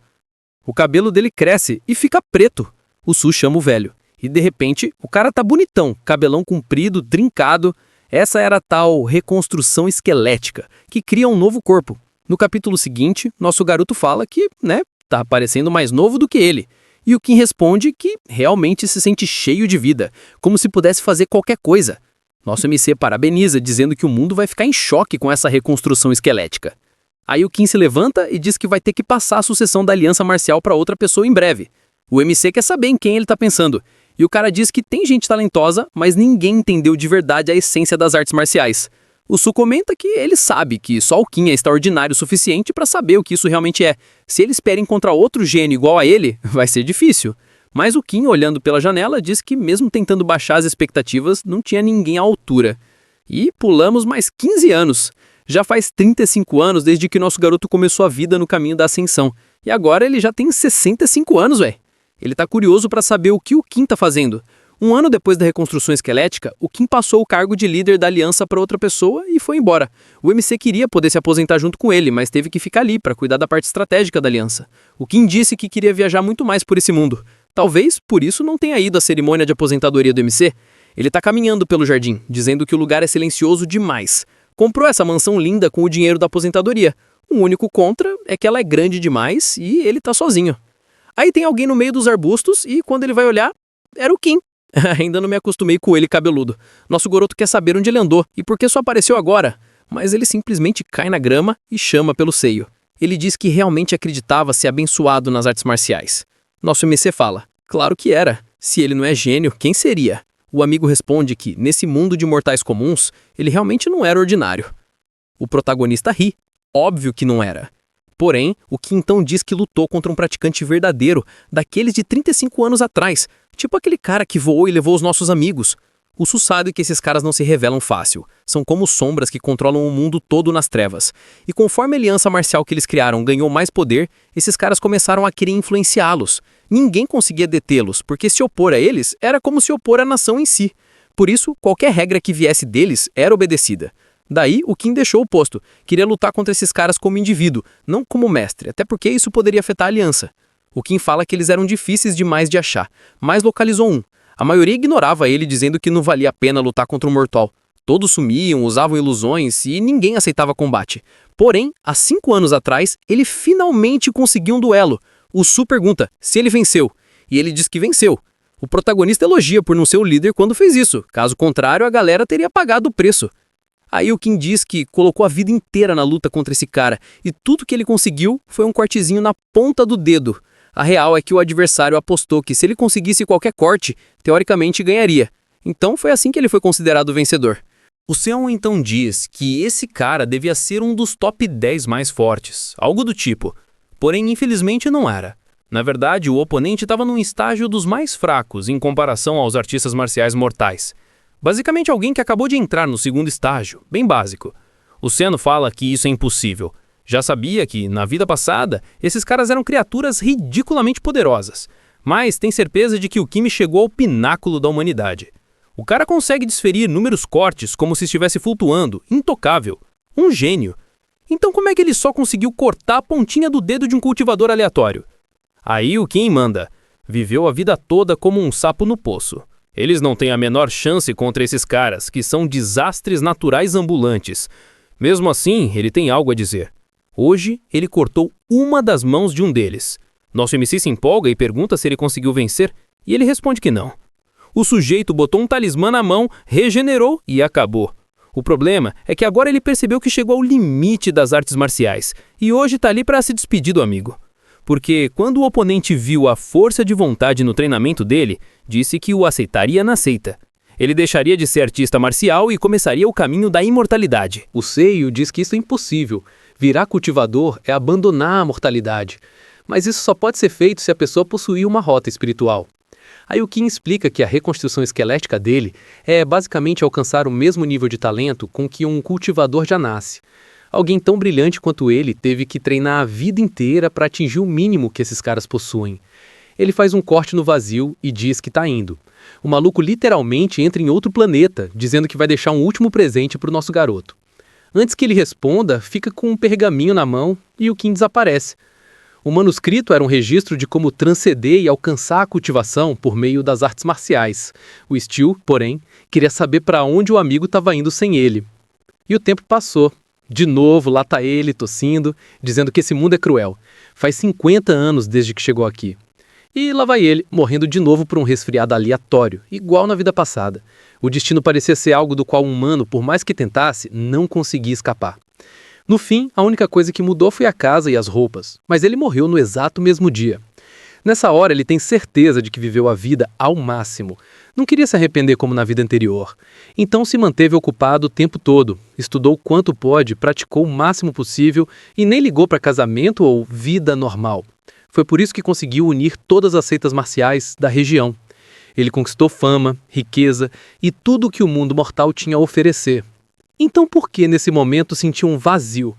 O cabelo dele cresce e fica preto. O Su chama o velho. E de repente, o cara tá bonitão, cabelão comprido, trincado. Essa era a tal reconstrução esquelética, que cria um novo corpo. No capítulo seguinte, nosso garoto fala que, tá parecendo mais novo do que ele. E o Kim responde que realmente se sente cheio de vida, como se pudesse fazer qualquer coisa. Nosso MC parabeniza, dizendo que o mundo vai ficar em choque com essa reconstrução esquelética. Aí o Kim se levanta e diz que vai ter que passar a sucessão da aliança marcial para outra pessoa em breve. O MC quer saber em quem ele tá pensando. E o cara diz que tem gente talentosa, mas ninguém entendeu de verdade a essência das artes marciais. O Su comenta que ele sabe que só o Kim é extraordinário o suficiente para saber o que isso realmente é. Se ele espera encontrar outro gênio igual a ele, vai ser difícil. Mas o Kim, olhando pela janela, diz que mesmo tentando baixar as expectativas, não tinha ninguém à altura. E pulamos mais 15 anos. Já faz 35 anos desde que nosso garoto começou a vida no caminho da ascensão. E agora ele já tem 65 anos, ué. Ele tá curioso para saber o que o Kim tá fazendo. Um ano depois da reconstrução esquelética, o Kim passou o cargo de líder da aliança para outra pessoa e foi embora. O MC queria poder se aposentar junto com ele, mas teve que ficar ali para cuidar da parte estratégica da aliança. O Kim disse que queria viajar muito mais por esse mundo. Talvez por isso não tenha ido à cerimônia de aposentadoria do MC. Ele tá caminhando pelo jardim, dizendo que o lugar é silencioso demais. Comprou essa mansão linda com o dinheiro da aposentadoria. O único contra é que ela é grande demais e ele tá sozinho. Aí tem alguém no meio dos arbustos e, quando ele vai olhar, era o Kim. Ainda não me acostumei com ele cabeludo. Nosso garoto quer saber onde ele andou e por que só apareceu agora. Mas ele simplesmente cai na grama e chama pelo seio. Ele diz que realmente acreditava ser abençoado nas artes marciais. Nosso MC fala, claro que era. Se ele não é gênio, quem seria? O amigo responde que, nesse mundo de mortais comuns, ele realmente não era ordinário. O protagonista ri. Óbvio que não era. Porém, o que então diz que lutou contra um praticante verdadeiro, daqueles de 35 anos atrás, tipo aquele cara que voou e levou os nossos amigos. O Su sabe que esses caras não se revelam fácil, são como sombras que controlam o mundo todo nas trevas. E conforme a aliança marcial que eles criaram ganhou mais poder, esses caras começaram a querer influenciá-los. Ninguém conseguia detê-los, porque se opor a eles era como se opor à nação em si. Por isso, qualquer regra que viesse deles era obedecida. Daí, o Kim deixou o posto. Queria lutar contra esses caras como indivíduo, não como mestre, até porque isso poderia afetar a aliança. O Kim fala que eles eram difíceis demais de achar, mas localizou um. A maioria ignorava ele, dizendo que não valia a pena lutar contra um mortal. Todos sumiam, usavam ilusões e ninguém aceitava combate. Porém, há 5 anos atrás, ele finalmente conseguiu um duelo. O Su pergunta se ele venceu, e ele diz que venceu. O protagonista elogia por não ser o líder quando fez isso, caso contrário a galera teria pagado o preço. Aí o Kim diz que colocou a vida inteira na luta contra esse cara, e tudo que ele conseguiu foi um cortezinho na ponta do dedo. A real é que o adversário apostou que se ele conseguisse qualquer corte, teoricamente ganharia. Então foi assim que ele foi considerado vencedor. O Seon então diz que esse cara devia ser um dos top 10 mais fortes, algo do tipo. Porém, infelizmente não era. Na verdade, o oponente estava num estágio dos mais fracos em comparação aos artistas marciais mortais. Basicamente alguém que acabou de entrar no segundo estágio, bem básico. O Seno fala que isso é impossível. Já sabia que, na vida passada, esses caras eram criaturas ridiculamente poderosas. Mas tem certeza de que o Kim chegou ao pináculo da humanidade. O cara consegue desferir inúmeros cortes como se estivesse flutuando, intocável. Um gênio. Então como é que ele só conseguiu cortar a pontinha do dedo de um cultivador aleatório? Aí o Kim manda. Viveu a vida toda como um sapo no poço. Eles não têm a menor chance contra esses caras, que são desastres naturais ambulantes. Mesmo assim, ele tem algo a dizer. Hoje, ele cortou uma das mãos de um deles. Nosso MC se empolga e pergunta se ele conseguiu vencer, e ele responde que não. O sujeito botou um talismã na mão, regenerou e acabou. O problema é que agora ele percebeu que chegou ao limite das artes marciais, e hoje tá ali para se despedir do amigo. Porque quando o oponente viu a força de vontade no treinamento dele, disse que o aceitaria na seita. Ele deixaria de ser artista marcial e começaria o caminho da imortalidade. O Seiyu diz que isso é impossível. Virar cultivador é abandonar a mortalidade. Mas isso só pode ser feito se a pessoa possuir uma rota espiritual. Aí o Kim explica que a reconstrução esquelética dele é basicamente alcançar o mesmo nível de talento com que um cultivador já nasce. Alguém tão brilhante quanto ele teve que treinar a vida inteira para atingir o mínimo que esses caras possuem. Ele faz um corte no vazio e diz que tá indo. O maluco literalmente entra em outro planeta, dizendo que vai deixar um último presente para o nosso garoto. Antes que ele responda, fica com um pergaminho na mão e o Kim desaparece. O manuscrito era um registro de como transcender e alcançar a cultivação por meio das artes marciais. O Steel, porém, queria saber para onde o amigo estava indo sem ele. E o tempo passou. De novo, lá tá ele, tossindo, dizendo que esse mundo é cruel. Faz 50 anos desde que chegou aqui. E lá vai ele, morrendo de novo por um resfriado aleatório, igual na vida passada. O destino parecia ser algo do qual um humano, por mais que tentasse, não conseguia escapar. No fim, a única coisa que mudou foi a casa e as roupas, mas ele morreu no exato mesmo dia. Nessa hora, ele tem certeza de que viveu a vida ao máximo. Não queria se arrepender como na vida anterior. Então se manteve ocupado o tempo todo, estudou quanto pôde, praticou o máximo possível e nem ligou para casamento ou vida normal. Foi por isso que conseguiu unir todas as seitas marciais da região. Ele conquistou fama, riqueza e tudo o que o mundo mortal tinha a oferecer. Então por que nesse momento sentiu um vazio?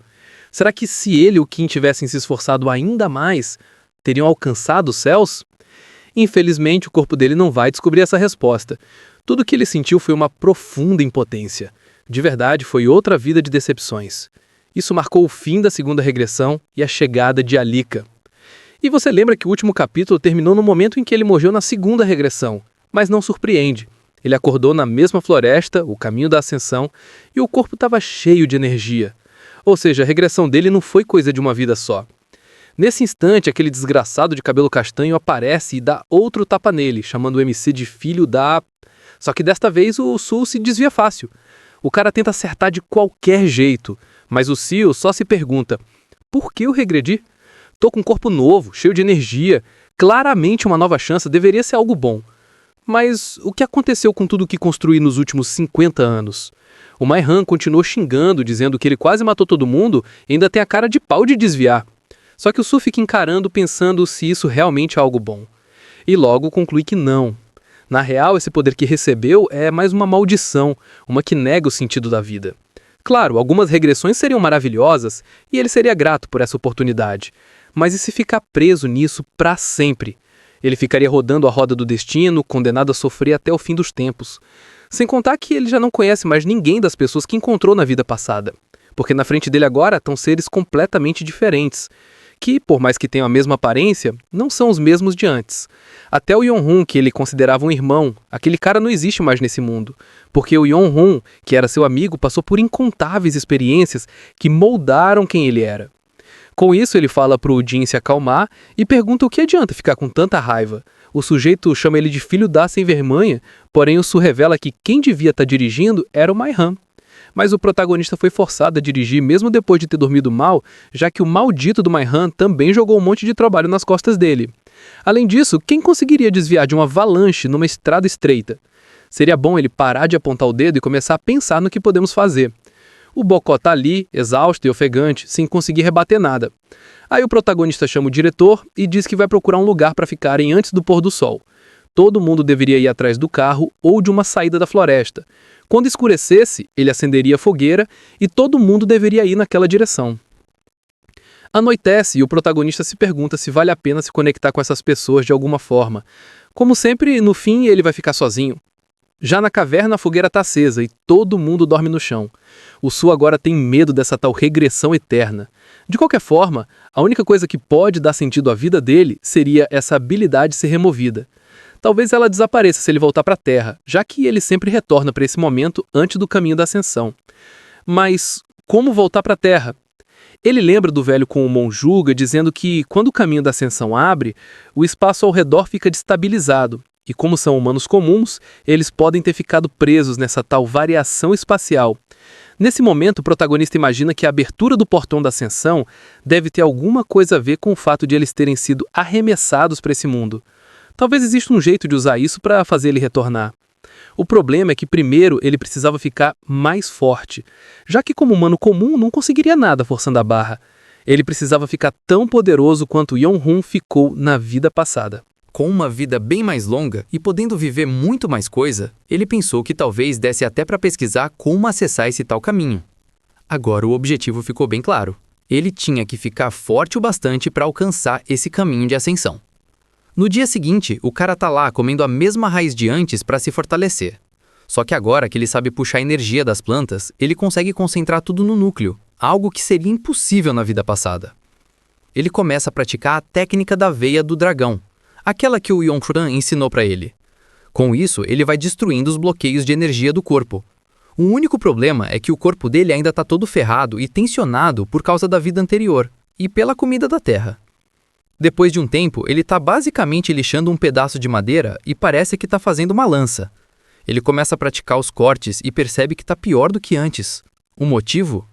Será que se ele e o Qin tivessem se esforçado ainda mais, teriam alcançado os céus? Infelizmente, o corpo dele não vai descobrir essa resposta. Tudo o que ele sentiu foi uma profunda impotência. De verdade, foi outra vida de decepções. Isso marcou o fim da segunda regressão e a chegada de Alika. E você lembra que o último capítulo terminou no momento em que ele morreu na segunda regressão, mas não surpreende. Ele acordou na mesma floresta, o caminho da ascensão, e o corpo estava cheio de energia. Ou seja, a regressão dele não foi coisa de uma vida só. Nesse instante, aquele desgraçado de cabelo castanho aparece e dá outro tapa nele, chamando o MC de filho da... Só que desta vez o Sul se desvia fácil. O cara tenta acertar de qualquer jeito, mas o Sil só se pergunta: por que eu regredi? Tô com um corpo novo, cheio de energia. Claramente uma nova chance deveria ser algo bom. Mas o que aconteceu com tudo que construí nos últimos 50 anos? O Mai Han continuou xingando, dizendo que ele quase matou todo mundo e ainda tem a cara de pau de desviar. Só que o Su fica encarando, pensando se isso realmente é algo bom. E logo conclui que não. Na real, esse poder que recebeu é mais uma maldição, uma que nega o sentido da vida. Claro, algumas regressões seriam maravilhosas e ele seria grato por essa oportunidade. Mas e se ficar preso nisso para sempre? Ele ficaria rodando a roda do destino, condenado a sofrer até o fim dos tempos. Sem contar que ele já não conhece mais ninguém das pessoas que encontrou na vida passada. Porque na frente dele agora estão seres completamente diferentes, que, por mais que tenham a mesma aparência, não são os mesmos de antes. Até o Yonhun, que ele considerava um irmão, aquele cara não existe mais nesse mundo, porque o Yonhun, que era seu amigo, passou por incontáveis experiências que moldaram quem ele era. Com isso, ele fala pro Jin se acalmar e pergunta o que adianta ficar com tanta raiva. O sujeito chama ele de filho da sem vergonha, porém o Su revela que quem devia estar dirigindo era o Mai Han. Mas o protagonista foi forçado a dirigir mesmo depois de ter dormido mal, já que o maldito do Mai Han também jogou um monte de trabalho nas costas dele. Além disso, quem conseguiria desviar de uma avalanche numa estrada estreita? Seria bom ele parar de apontar o dedo e começar a pensar no que podemos fazer. O Bocó tá ali, exausto e ofegante, sem conseguir rebater nada. Aí o protagonista chama o diretor e diz que vai procurar um lugar para ficarem antes do pôr do sol. Todo mundo deveria ir atrás do carro ou de uma saída da floresta. Quando escurecesse, ele acenderia a fogueira e todo mundo deveria ir naquela direção. Anoitece e o protagonista se pergunta se vale a pena se conectar com essas pessoas de alguma forma. Como sempre, no fim, ele vai ficar sozinho. Já na caverna, a fogueira está acesa e todo mundo dorme no chão. O Su agora tem medo dessa tal regressão eterna. De qualquer forma, a única coisa que pode dar sentido à vida dele seria essa habilidade ser removida. Talvez ela desapareça se ele voltar para a Terra, já que ele sempre retorna para esse momento antes do caminho da ascensão. Mas como voltar para a Terra? Ele lembra do velho com o Monjuga dizendo que, quando o caminho da ascensão abre, o espaço ao redor fica destabilizado, e como são humanos comuns, eles podem ter ficado presos nessa tal variação espacial. Nesse momento, o protagonista imagina que a abertura do portão da ascensão deve ter alguma coisa a ver com o fato de eles terem sido arremessados para esse mundo. Talvez exista um jeito de usar isso para fazer ele retornar. O problema é que primeiro ele precisava ficar mais forte, já que como humano comum não conseguiria nada forçando a barra. Ele precisava ficar tão poderoso quanto Yonhun ficou na vida passada. Com uma vida bem mais longa e podendo viver muito mais coisa, ele pensou que talvez desse até para pesquisar como acessar esse tal caminho. Agora o objetivo ficou bem claro. Ele tinha que ficar forte o bastante para alcançar esse caminho de ascensão. No dia seguinte, o cara tá lá comendo a mesma raiz de antes para se fortalecer. Só que agora que ele sabe puxar a energia das plantas, ele consegue concentrar tudo no núcleo, algo que seria impossível na vida passada. Ele começa a praticar a técnica da veia do dragão, aquela que o Yonchuran ensinou para ele. Com isso, ele vai destruindo os bloqueios de energia do corpo. O único problema é que o corpo dele ainda está todo ferrado e tensionado por causa da vida anterior e pela comida da terra. Depois de um tempo, ele está basicamente lixando um pedaço de madeira e parece que está fazendo uma lança. Ele começa a praticar os cortes e percebe que está pior do que antes. O motivo?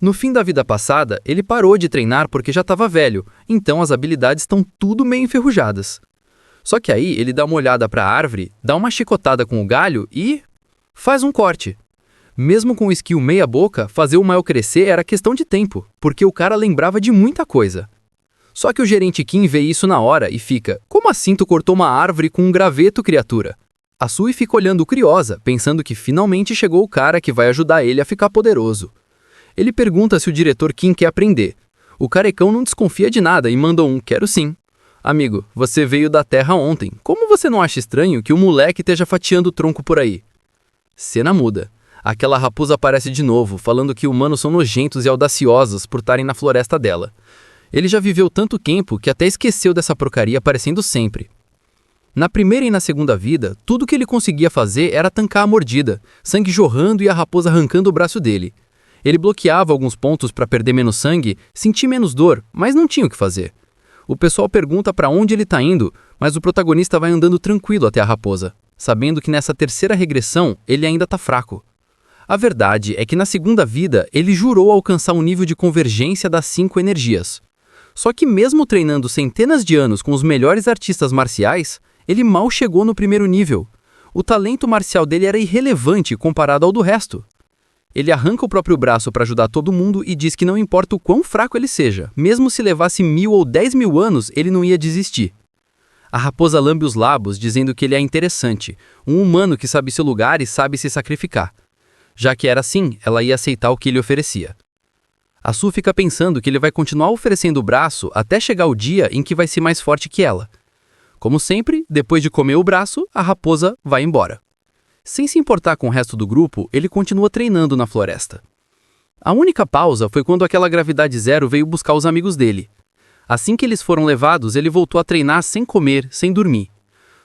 No fim da vida passada, ele parou de treinar porque já estava velho, então as habilidades estão tudo meio enferrujadas. Só que aí ele dá uma olhada para a árvore, dá uma chicotada com o galho e faz um corte. Mesmo com o skill meia boca, fazer o Mael crescer era questão de tempo, porque o cara lembrava de muita coisa. Só que o gerente Kim vê isso na hora e fica: como assim tu cortou uma árvore com um graveto, criatura? A Sui fica olhando curiosa, pensando que finalmente chegou o cara que vai ajudar ele a ficar poderoso. Ele pergunta se o diretor Kim quer aprender. O carecão não desconfia de nada e manda um quero sim. Amigo, você veio da Terra ontem. Como você não acha estranho que o moleque esteja fatiando o tronco por aí? Cena muda. Aquela raposa aparece de novo, falando que humanos são nojentos e audaciosos por estarem na floresta dela. Ele já viveu tanto tempo que até esqueceu dessa porcaria aparecendo sempre. Na primeira e na segunda vida, tudo que ele conseguia fazer era tancar a mordida, sangue jorrando e a raposa arrancando o braço dele. Ele bloqueava alguns pontos para perder menos sangue, sentir menos dor, mas não tinha o que fazer. O pessoal pergunta para onde ele está indo, mas o protagonista vai andando tranquilo até a raposa, sabendo que nessa terceira regressão ele ainda está fraco. A verdade é que na segunda vida ele jurou alcançar um nível de convergência das 5 energias. Só que mesmo treinando centenas de anos com os melhores artistas marciais, ele mal chegou no primeiro nível. O talento marcial dele era irrelevante comparado ao do resto. Ele arranca o próprio braço para ajudar todo mundo e diz que não importa o quão fraco ele seja, mesmo se levasse 1000 ou 10.000 anos, ele não ia desistir. A raposa lambe os lábios, dizendo que ele é interessante, um humano que sabe seu lugar e sabe se sacrificar. Já que era assim, ela ia aceitar o que ele oferecia. A Su fica pensando que ele vai continuar oferecendo o braço até chegar o dia em que vai ser mais forte que ela. Como sempre, depois de comer o braço, a raposa vai embora. Sem se importar com o resto do grupo, ele continua treinando na floresta. A única pausa foi quando aquela gravidade zero veio buscar os amigos dele. Assim que eles foram levados, ele voltou a treinar sem comer, sem dormir.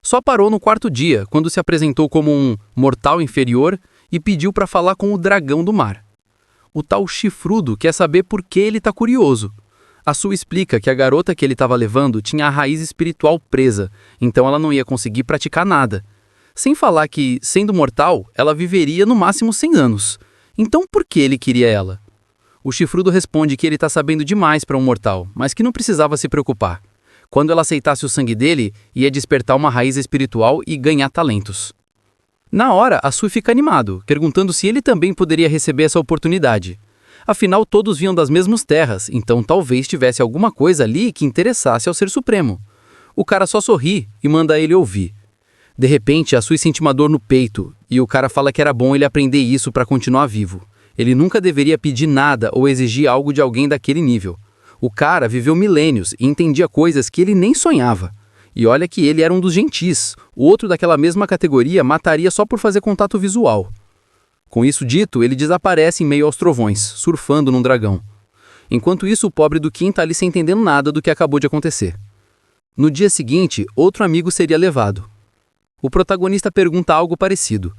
Só parou no 4º dia, quando se apresentou como um mortal inferior e pediu para falar com o dragão do mar. O tal chifrudo quer saber por que ele está curioso. A Su explica que a garota que ele estava levando tinha a raiz espiritual presa, então ela não ia conseguir praticar nada. Sem falar que, sendo mortal, ela viveria no máximo 100 anos. Então por que ele queria ela? O chifrudo responde que ele está sabendo demais para um mortal, mas que não precisava se preocupar. Quando ela aceitasse o sangue dele, ia despertar uma raiz espiritual e ganhar talentos. Na hora, a Su fica animado, perguntando se ele também poderia receber essa oportunidade. Afinal, todos vinham das mesmas terras, então talvez tivesse alguma coisa ali que interessasse ao Ser Supremo. O cara só sorri e manda ele ouvir. De repente, a Sui sente uma dor no peito, e o cara fala que era bom ele aprender isso para continuar vivo. Ele nunca deveria pedir nada ou exigir algo de alguém daquele nível. O cara viveu milênios e entendia coisas que ele nem sonhava. E olha que ele era um dos gentis, o outro daquela mesma categoria mataria só por fazer contato visual. Com isso dito, ele desaparece em meio aos trovões, surfando num dragão. Enquanto isso, o pobre do Kim tá ali sem entender nada do que acabou de acontecer. No dia seguinte, outro amigo seria levado. O protagonista pergunta algo parecido.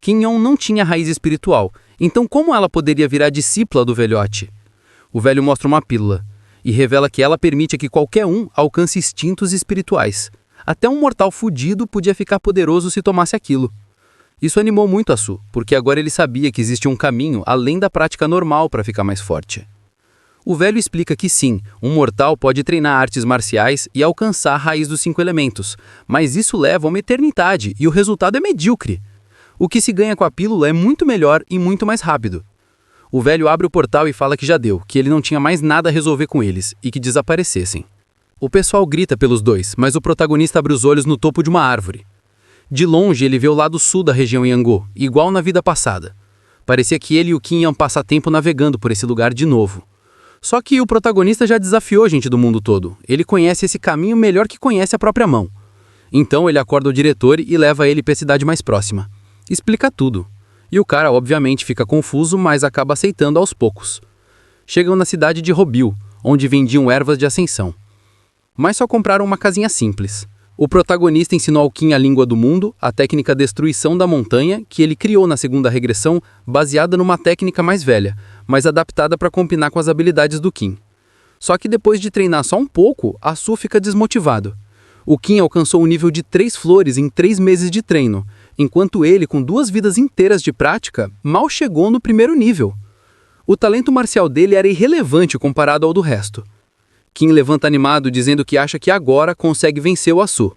Kim Yon não tinha raiz espiritual, então como ela poderia virar discípula do velhote? O velho mostra uma pílula e revela que ela permite que qualquer um alcance instintos espirituais. Até um mortal fudido podia ficar poderoso se tomasse aquilo. Isso animou muito a Su, porque agora ele sabia que existia um caminho além da prática normal para ficar mais forte. O velho explica que sim, um mortal pode treinar artes marciais e alcançar a raiz dos 5 elementos, mas isso leva a uma eternidade e o resultado é medíocre. O que se ganha com a pílula é muito melhor e muito mais rápido. O velho abre o portal e fala que já deu, que ele não tinha mais nada a resolver com eles e que desaparecessem. O pessoal grita pelos dois, mas o protagonista abre os olhos no topo de uma árvore. De longe ele vê o lado sul da região Yango, igual na vida passada. Parecia que ele e o Kim iam passar tempo navegando por esse lugar de novo. Só que o protagonista já desafiou gente do mundo todo. Ele conhece esse caminho melhor que conhece a própria mão. Então ele acorda o diretor e leva ele para a cidade mais próxima. Explica tudo. E o cara obviamente fica confuso, mas acaba aceitando aos poucos. Chegam na cidade de Robil, onde vendiam ervas de ascensão. Mas só compraram uma casinha simples. O protagonista ensinou ao Kim a língua do mundo, a técnica destruição da montanha, que ele criou na segunda regressão, baseada numa técnica mais velha, mas adaptada para combinar com as habilidades do Kim. Só que depois de treinar só um pouco, a Su fica desmotivado. O Kim alcançou o nível de 3 flores em 3 meses de treino, enquanto ele, com 2 vidas inteiras de prática, mal chegou no primeiro nível. O talento marcial dele era irrelevante comparado ao do resto. Kim levanta animado dizendo que acha que agora consegue vencer o Asu.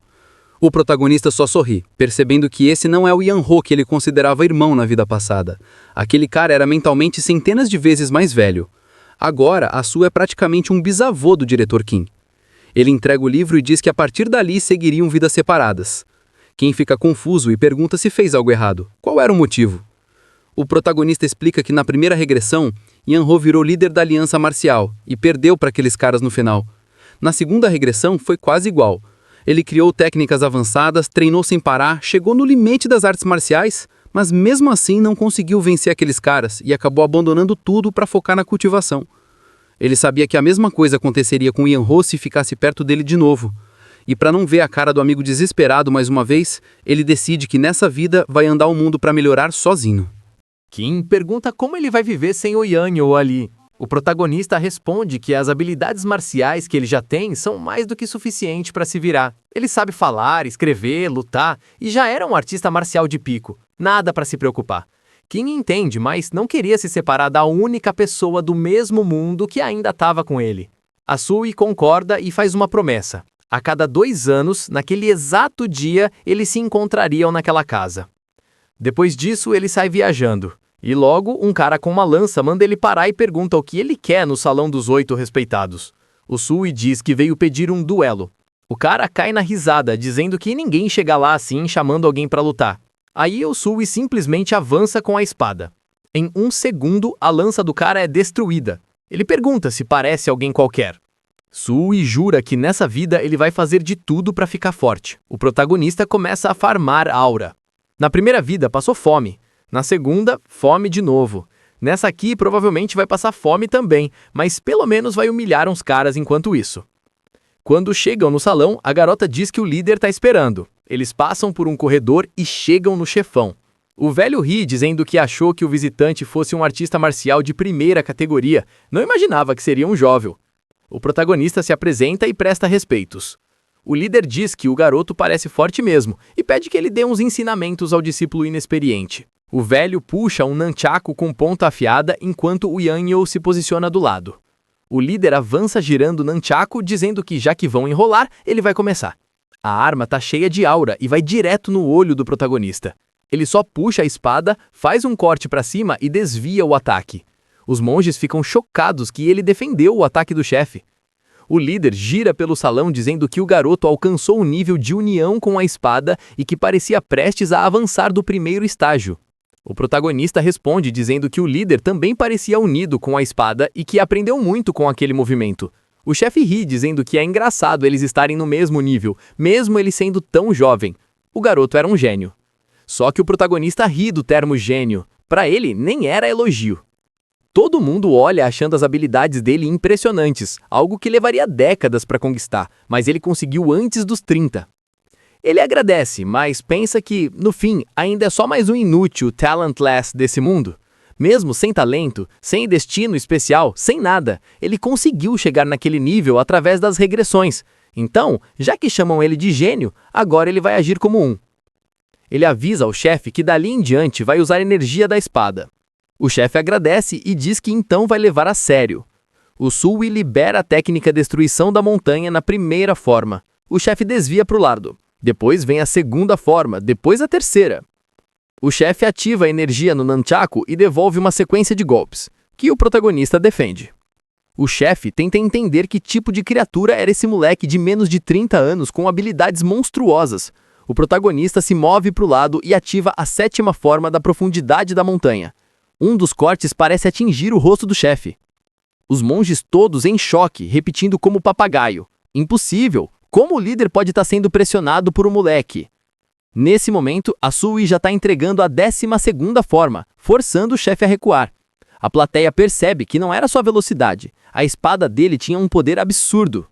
O protagonista só sorri, percebendo que esse não é o Yan-ho que ele considerava irmão na vida passada. Aquele cara era mentalmente centenas de vezes mais velho. Agora, Asu é praticamente um bisavô do diretor Kim. Ele entrega o livro e diz que a partir dali seguiriam vidas separadas. Kim fica confuso e pergunta se fez algo errado. Qual era o motivo? O protagonista explica que na primeira regressão, Yan-ho virou líder da aliança marcial e perdeu para aqueles caras no final. Na segunda regressão foi quase igual. Ele criou técnicas avançadas, treinou sem parar, chegou no limite das artes marciais, mas mesmo assim não conseguiu vencer aqueles caras e acabou abandonando tudo para focar na cultivação. Ele sabia que a mesma coisa aconteceria com Yan-ho se ficasse perto dele de novo. E para não ver a cara do amigo desesperado mais uma vez, ele decide que nessa vida vai andar o mundo para melhorar sozinho. Kim pergunta como ele vai viver sem o Yan-ho ali. O protagonista responde que as habilidades marciais que ele já tem são mais do que suficiente para se virar. Ele sabe falar, escrever, lutar e já era um artista marcial de pico. Nada para se preocupar. Kim entende, mas não queria se separar da única pessoa do mesmo mundo que ainda estava com ele. Asui concorda e faz uma promessa. A cada 2 anos, naquele exato dia, eles se encontrariam naquela casa. Depois disso, ele sai viajando. E logo, um cara com uma lança manda ele parar e pergunta o que ele quer no Salão dos 8 Respeitados. O Sui diz que veio pedir um duelo. O cara cai na risada, dizendo que ninguém chega lá assim chamando alguém para lutar. Aí o Sui simplesmente avança com a espada. Em 1 segundo, a lança do cara é destruída. Ele pergunta se parece alguém qualquer. Sui jura que nessa vida ele vai fazer de tudo para ficar forte. O protagonista começa a farmar aura. Na primeira vida passou fome. Na segunda, fome de novo. Nessa aqui, provavelmente vai passar fome também, mas pelo menos vai humilhar uns caras enquanto isso. Quando chegam no salão, a garota diz que o líder está esperando. Eles passam por um corredor e chegam no chefão. O velho ri, dizendo que achou que o visitante fosse um artista marcial de primeira categoria. Não imaginava que seria um jovem. O protagonista se apresenta e presta respeitos. O líder diz que o garoto parece forte mesmo e pede que ele dê uns ensinamentos ao discípulo inexperiente. O velho puxa um nunchaku com ponta afiada enquanto o Yan-ho se posiciona do lado. O líder avança girando o nunchaku, dizendo que já que vão enrolar, ele vai começar. A arma tá cheia de aura e vai direto no olho do protagonista. Ele só puxa a espada, faz um corte para cima e desvia o ataque. Os monges ficam chocados que ele defendeu o ataque do chefe. O líder gira pelo salão dizendo que o garoto alcançou um nível de união com a espada e que parecia prestes a avançar do primeiro estágio. O protagonista responde dizendo que o líder também parecia unido com a espada e que aprendeu muito com aquele movimento. O chefe ri dizendo que é engraçado eles estarem no mesmo nível, mesmo ele sendo tão jovem. O garoto era um gênio. Só que o protagonista ri do termo gênio. Para ele, nem era elogio. Todo mundo olha achando as habilidades dele impressionantes, algo que levaria décadas para conquistar, mas ele conseguiu antes dos 30. Ele agradece, mas pensa que, no fim, ainda é só mais um inútil talentless desse mundo. Mesmo sem talento, sem destino especial, sem nada, ele conseguiu chegar naquele nível através das regressões. Então, já que chamam ele de gênio, agora ele vai agir como um. Ele avisa ao chefe que dali em diante vai usar a energia da espada. O chefe agradece e diz que então vai levar a sério. O Sui libera a técnica Destruição da Montanha na primeira forma. O chefe desvia para o lado. Depois vem a segunda forma, depois a terceira. O chefe ativa a energia no nunchaku e devolve uma sequência de golpes, que o protagonista defende. O chefe tenta entender que tipo de criatura era esse moleque de menos de 30 anos com habilidades monstruosas. O protagonista se move para o lado e ativa a 7ª forma da profundidade da montanha. Um dos cortes parece atingir o rosto do chefe. Os monges todos em choque, repetindo como papagaio. Impossível! Como o líder pode estar sendo pressionado por um moleque? Nesse momento, a Sui já está entregando a 12ª forma, forçando o chefe a recuar. A plateia percebe que não era só velocidade, a espada dele tinha um poder absurdo.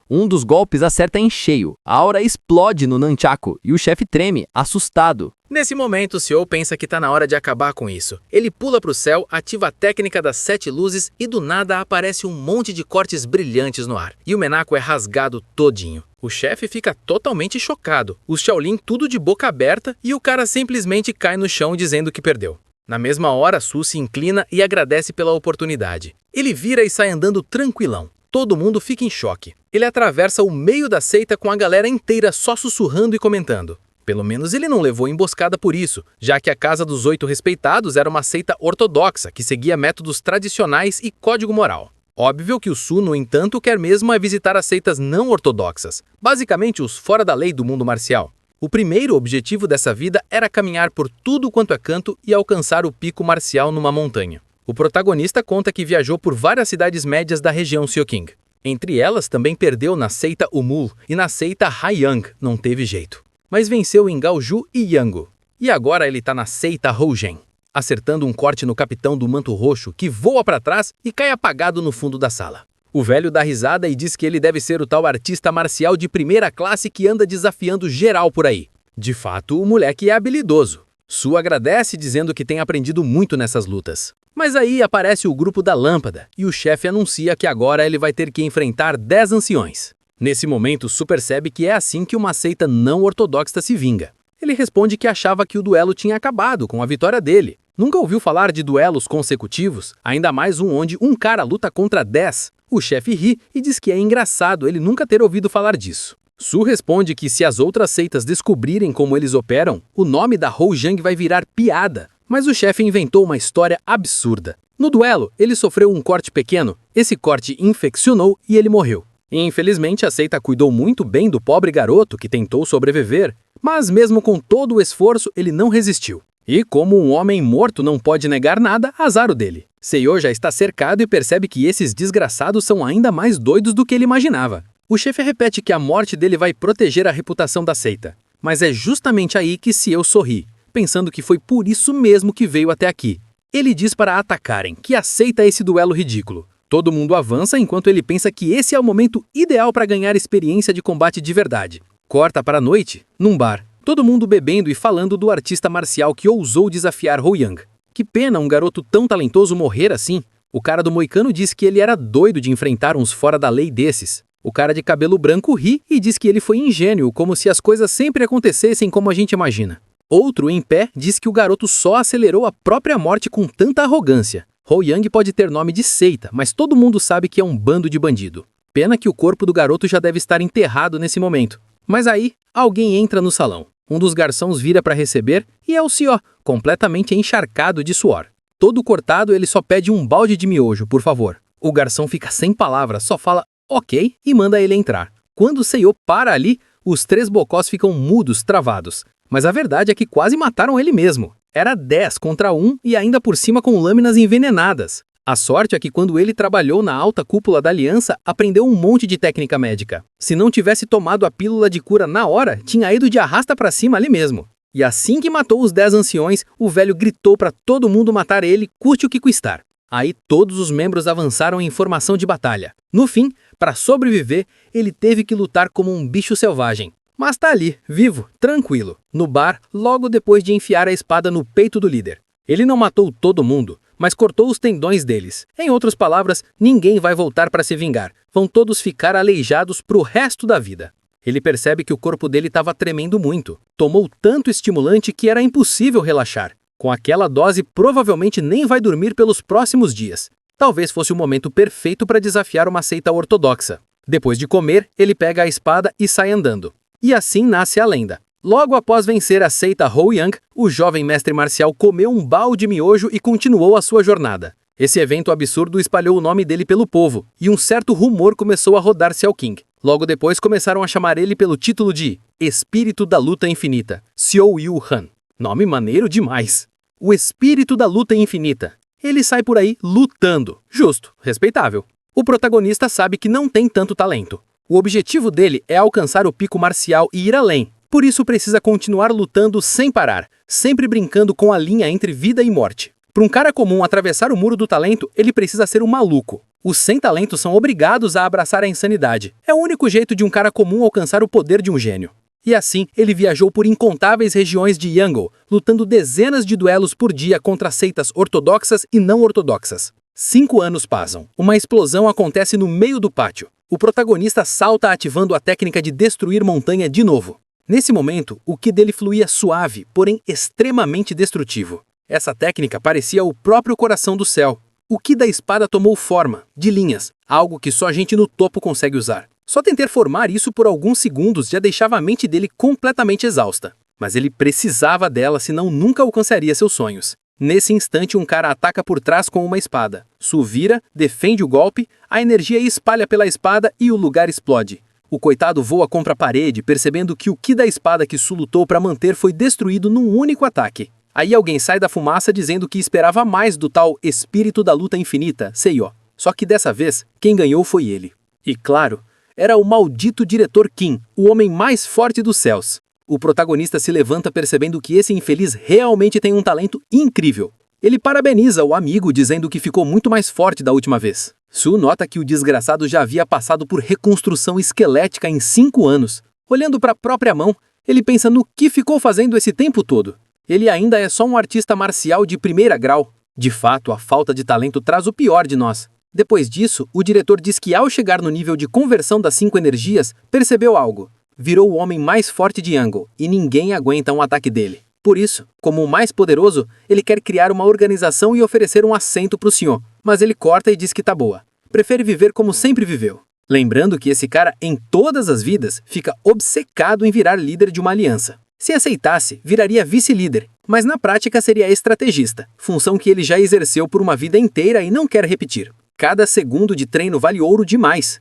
Um dos golpes acerta em cheio, a aura explode no nunchaku e o chefe treme, assustado. Nesse momento, o CEO pensa que tá na hora de acabar com isso. Ele pula pro céu, ativa a técnica das 7 luzes e do nada aparece um monte de cortes brilhantes no ar. E o Menako é rasgado todinho. O chefe fica totalmente chocado. Os Shaolin tudo de boca aberta e o cara simplesmente cai no chão dizendo que perdeu. Na mesma hora, Su se inclina e agradece pela oportunidade. Ele vira e sai andando tranquilão. Todo mundo fica em choque. Ele atravessa o meio da seita com a galera inteira só sussurrando e comentando. Pelo menos ele não levou emboscada por isso, já que a Casa dos Oito Respeitados era uma seita ortodoxa que seguia métodos tradicionais e código moral. Óbvio que o Su, no entanto, quer mesmo é visitar as seitas não ortodoxas, basicamente os fora da lei do mundo marcial. O primeiro objetivo dessa vida era caminhar por tudo quanto é canto e alcançar o pico marcial numa montanha. O protagonista conta que viajou por várias cidades médias da região Xioqing. Entre elas, também perdeu na seita Umul e na seita Haiyang, não teve jeito. Mas venceu em Gaoju e Yango. E agora ele tá na seita Houzhen, acertando um corte no capitão do manto roxo que voa para trás e cai apagado no fundo da sala. O velho dá risada e diz que ele deve ser o tal artista marcial de primeira classe que anda desafiando geral por aí. De fato, o moleque é habilidoso. Su agradece dizendo que tem aprendido muito nessas lutas. Mas aí aparece o grupo da lâmpada e o chefe anuncia que agora ele vai ter que enfrentar 10 anciões. Nesse momento, Su percebe que é assim que uma seita não ortodoxa se vinga. Ele responde que achava que o duelo tinha acabado com a vitória dele. Nunca ouviu falar de duelos consecutivos, ainda mais um onde um cara luta contra 10. O chefe ri e diz que é engraçado ele nunca ter ouvido falar disso. Su responde que se as outras seitas descobrirem como eles operam, o nome da Houzhen vai virar piada. Mas o chefe inventou uma história absurda. No duelo, ele sofreu um corte pequeno, esse corte infeccionou e ele morreu. E, infelizmente, a seita cuidou muito bem do pobre garoto que tentou sobreviver, mas mesmo com todo o esforço, ele não resistiu. E como um homem morto não pode negar nada, azar o dele. Seiyo já está cercado e percebe que esses desgraçados são ainda mais doidos do que ele imaginava. O chefe repete que a morte dele vai proteger a reputação da seita. Mas é justamente aí que Seiyo sorri, pensando que foi por isso mesmo que veio até aqui. Ele diz para atacarem, que aceita esse duelo ridículo. Todo mundo avança enquanto ele pensa que esse é o momento ideal para ganhar experiência de combate de verdade. Corta para a noite, num bar. Todo mundo bebendo e falando do artista marcial que ousou desafiar Houyang. Que pena um garoto tão talentoso morrer assim. O cara do moicano diz que ele era doido de enfrentar uns fora da lei desses. O cara de cabelo branco ri e diz que ele foi ingênuo, como se as coisas sempre acontecessem como a gente imagina. Outro, em pé, diz que o garoto só acelerou a própria morte com tanta arrogância. Houyang pode ter nome de seita, mas todo mundo sabe que é um bando de bandido. Pena que o corpo do garoto já deve estar enterrado nesse momento. Mas aí, alguém entra no salão. Um dos garçons vira para receber e é o Seiyo, completamente encharcado de suor. Todo cortado, ele só pede um balde de miojo, por favor. O garçom fica sem palavras, só fala ok e manda ele entrar. Quando o Seiyo para ali, os 3 bocós ficam mudos, travados. Mas a verdade é que quase mataram ele mesmo. Era 10 contra 1 e ainda por cima com lâminas envenenadas. A sorte é que quando ele trabalhou na alta cúpula da aliança, aprendeu um monte de técnica médica. Se não tivesse tomado a pílula de cura na hora, tinha ido de arrasta pra cima ali mesmo. E assim que matou os 10 anciões, o velho gritou para todo mundo matar ele, custe o que custar. Aí todos os membros avançaram em formação de batalha. No fim, para sobreviver, ele teve que lutar como um bicho selvagem. Mas tá ali, vivo, tranquilo, no bar, logo depois de enfiar a espada no peito do líder. Ele não matou todo mundo, mas cortou os tendões deles. Em outras palavras, ninguém vai voltar para se vingar. Vão todos ficar aleijados pro resto da vida. Ele percebe que o corpo dele estava tremendo muito. Tomou tanto estimulante que era impossível relaxar. Com aquela dose, provavelmente nem vai dormir pelos próximos dias. Talvez fosse o momento perfeito para desafiar uma seita ortodoxa. Depois de comer, ele pega a espada e sai andando. E assim nasce a lenda. Logo após vencer a seita Houyang, o jovem mestre marcial comeu um balde de miojo e continuou a sua jornada. Esse evento absurdo espalhou o nome dele pelo povo, e um certo rumor começou a rodar Xiaoqing. Logo depois começaram a chamar ele pelo título de Espírito da Luta Infinita, Xiao Yu Han. Nome maneiro demais. O Espírito da Luta Infinita. Ele sai por aí lutando. Justo, respeitável. O protagonista sabe que não tem tanto talento. O objetivo dele é alcançar o pico marcial e ir além. Por isso precisa continuar lutando sem parar, sempre brincando com a linha entre vida e morte. Para um cara comum atravessar o muro do talento, ele precisa ser um maluco. Os sem talento são obrigados a abraçar a insanidade. É o único jeito de um cara comum alcançar o poder de um gênio. E assim, ele viajou por incontáveis regiões de Yango, lutando dezenas de duelos por dia contra seitas ortodoxas e não ortodoxas. 5 anos passam. Uma explosão acontece no meio do pátio. O protagonista salta ativando a técnica de destruir montanha de novo. Nesse momento, o ki dele fluía suave, porém extremamente destrutivo. Essa técnica parecia o próprio coração do céu. O Ki da espada tomou forma, de linhas, algo que só gente no topo consegue usar. Só tentar formar isso por alguns segundos já deixava a mente dele completamente exausta. Mas ele precisava dela, senão nunca alcançaria seus sonhos. Nesse instante, um cara ataca por trás com uma espada. Su vira, defende o golpe, a energia espalha pela espada e o lugar explode. O coitado voa contra a parede, percebendo que o Ki da espada que Su lutou para manter foi destruído num único ataque. Aí alguém sai da fumaça dizendo que esperava mais do tal espírito da luta infinita, Seiyo. Só que dessa vez, quem ganhou foi ele. E claro, era o maldito diretor Kim, o homem mais forte dos céus. O protagonista se levanta percebendo que esse infeliz realmente tem um talento incrível. Ele parabeniza o amigo dizendo que ficou muito mais forte da última vez. Su nota que o desgraçado já havia passado por reconstrução esquelética em 5 anos. Olhando para a própria mão, ele pensa no que ficou fazendo esse tempo todo. Ele ainda é só um artista marcial de primeira grau. De fato, a falta de talento traz o pior de nós. Depois disso, o diretor diz que ao chegar no nível de conversão das 5 energias, percebeu algo. Virou o homem mais forte de Yango, e ninguém aguenta um ataque dele. Por isso, como o mais poderoso, ele quer criar uma organização e oferecer um assento para o senhor, mas ele corta e diz que tá boa. Prefere viver como sempre viveu. Lembrando que esse cara, em todas as vidas, fica obcecado em virar líder de uma aliança. Se aceitasse, viraria vice-líder, mas na prática seria estrategista, função que ele já exerceu por uma vida inteira e não quer repetir. Cada segundo de treino vale ouro demais,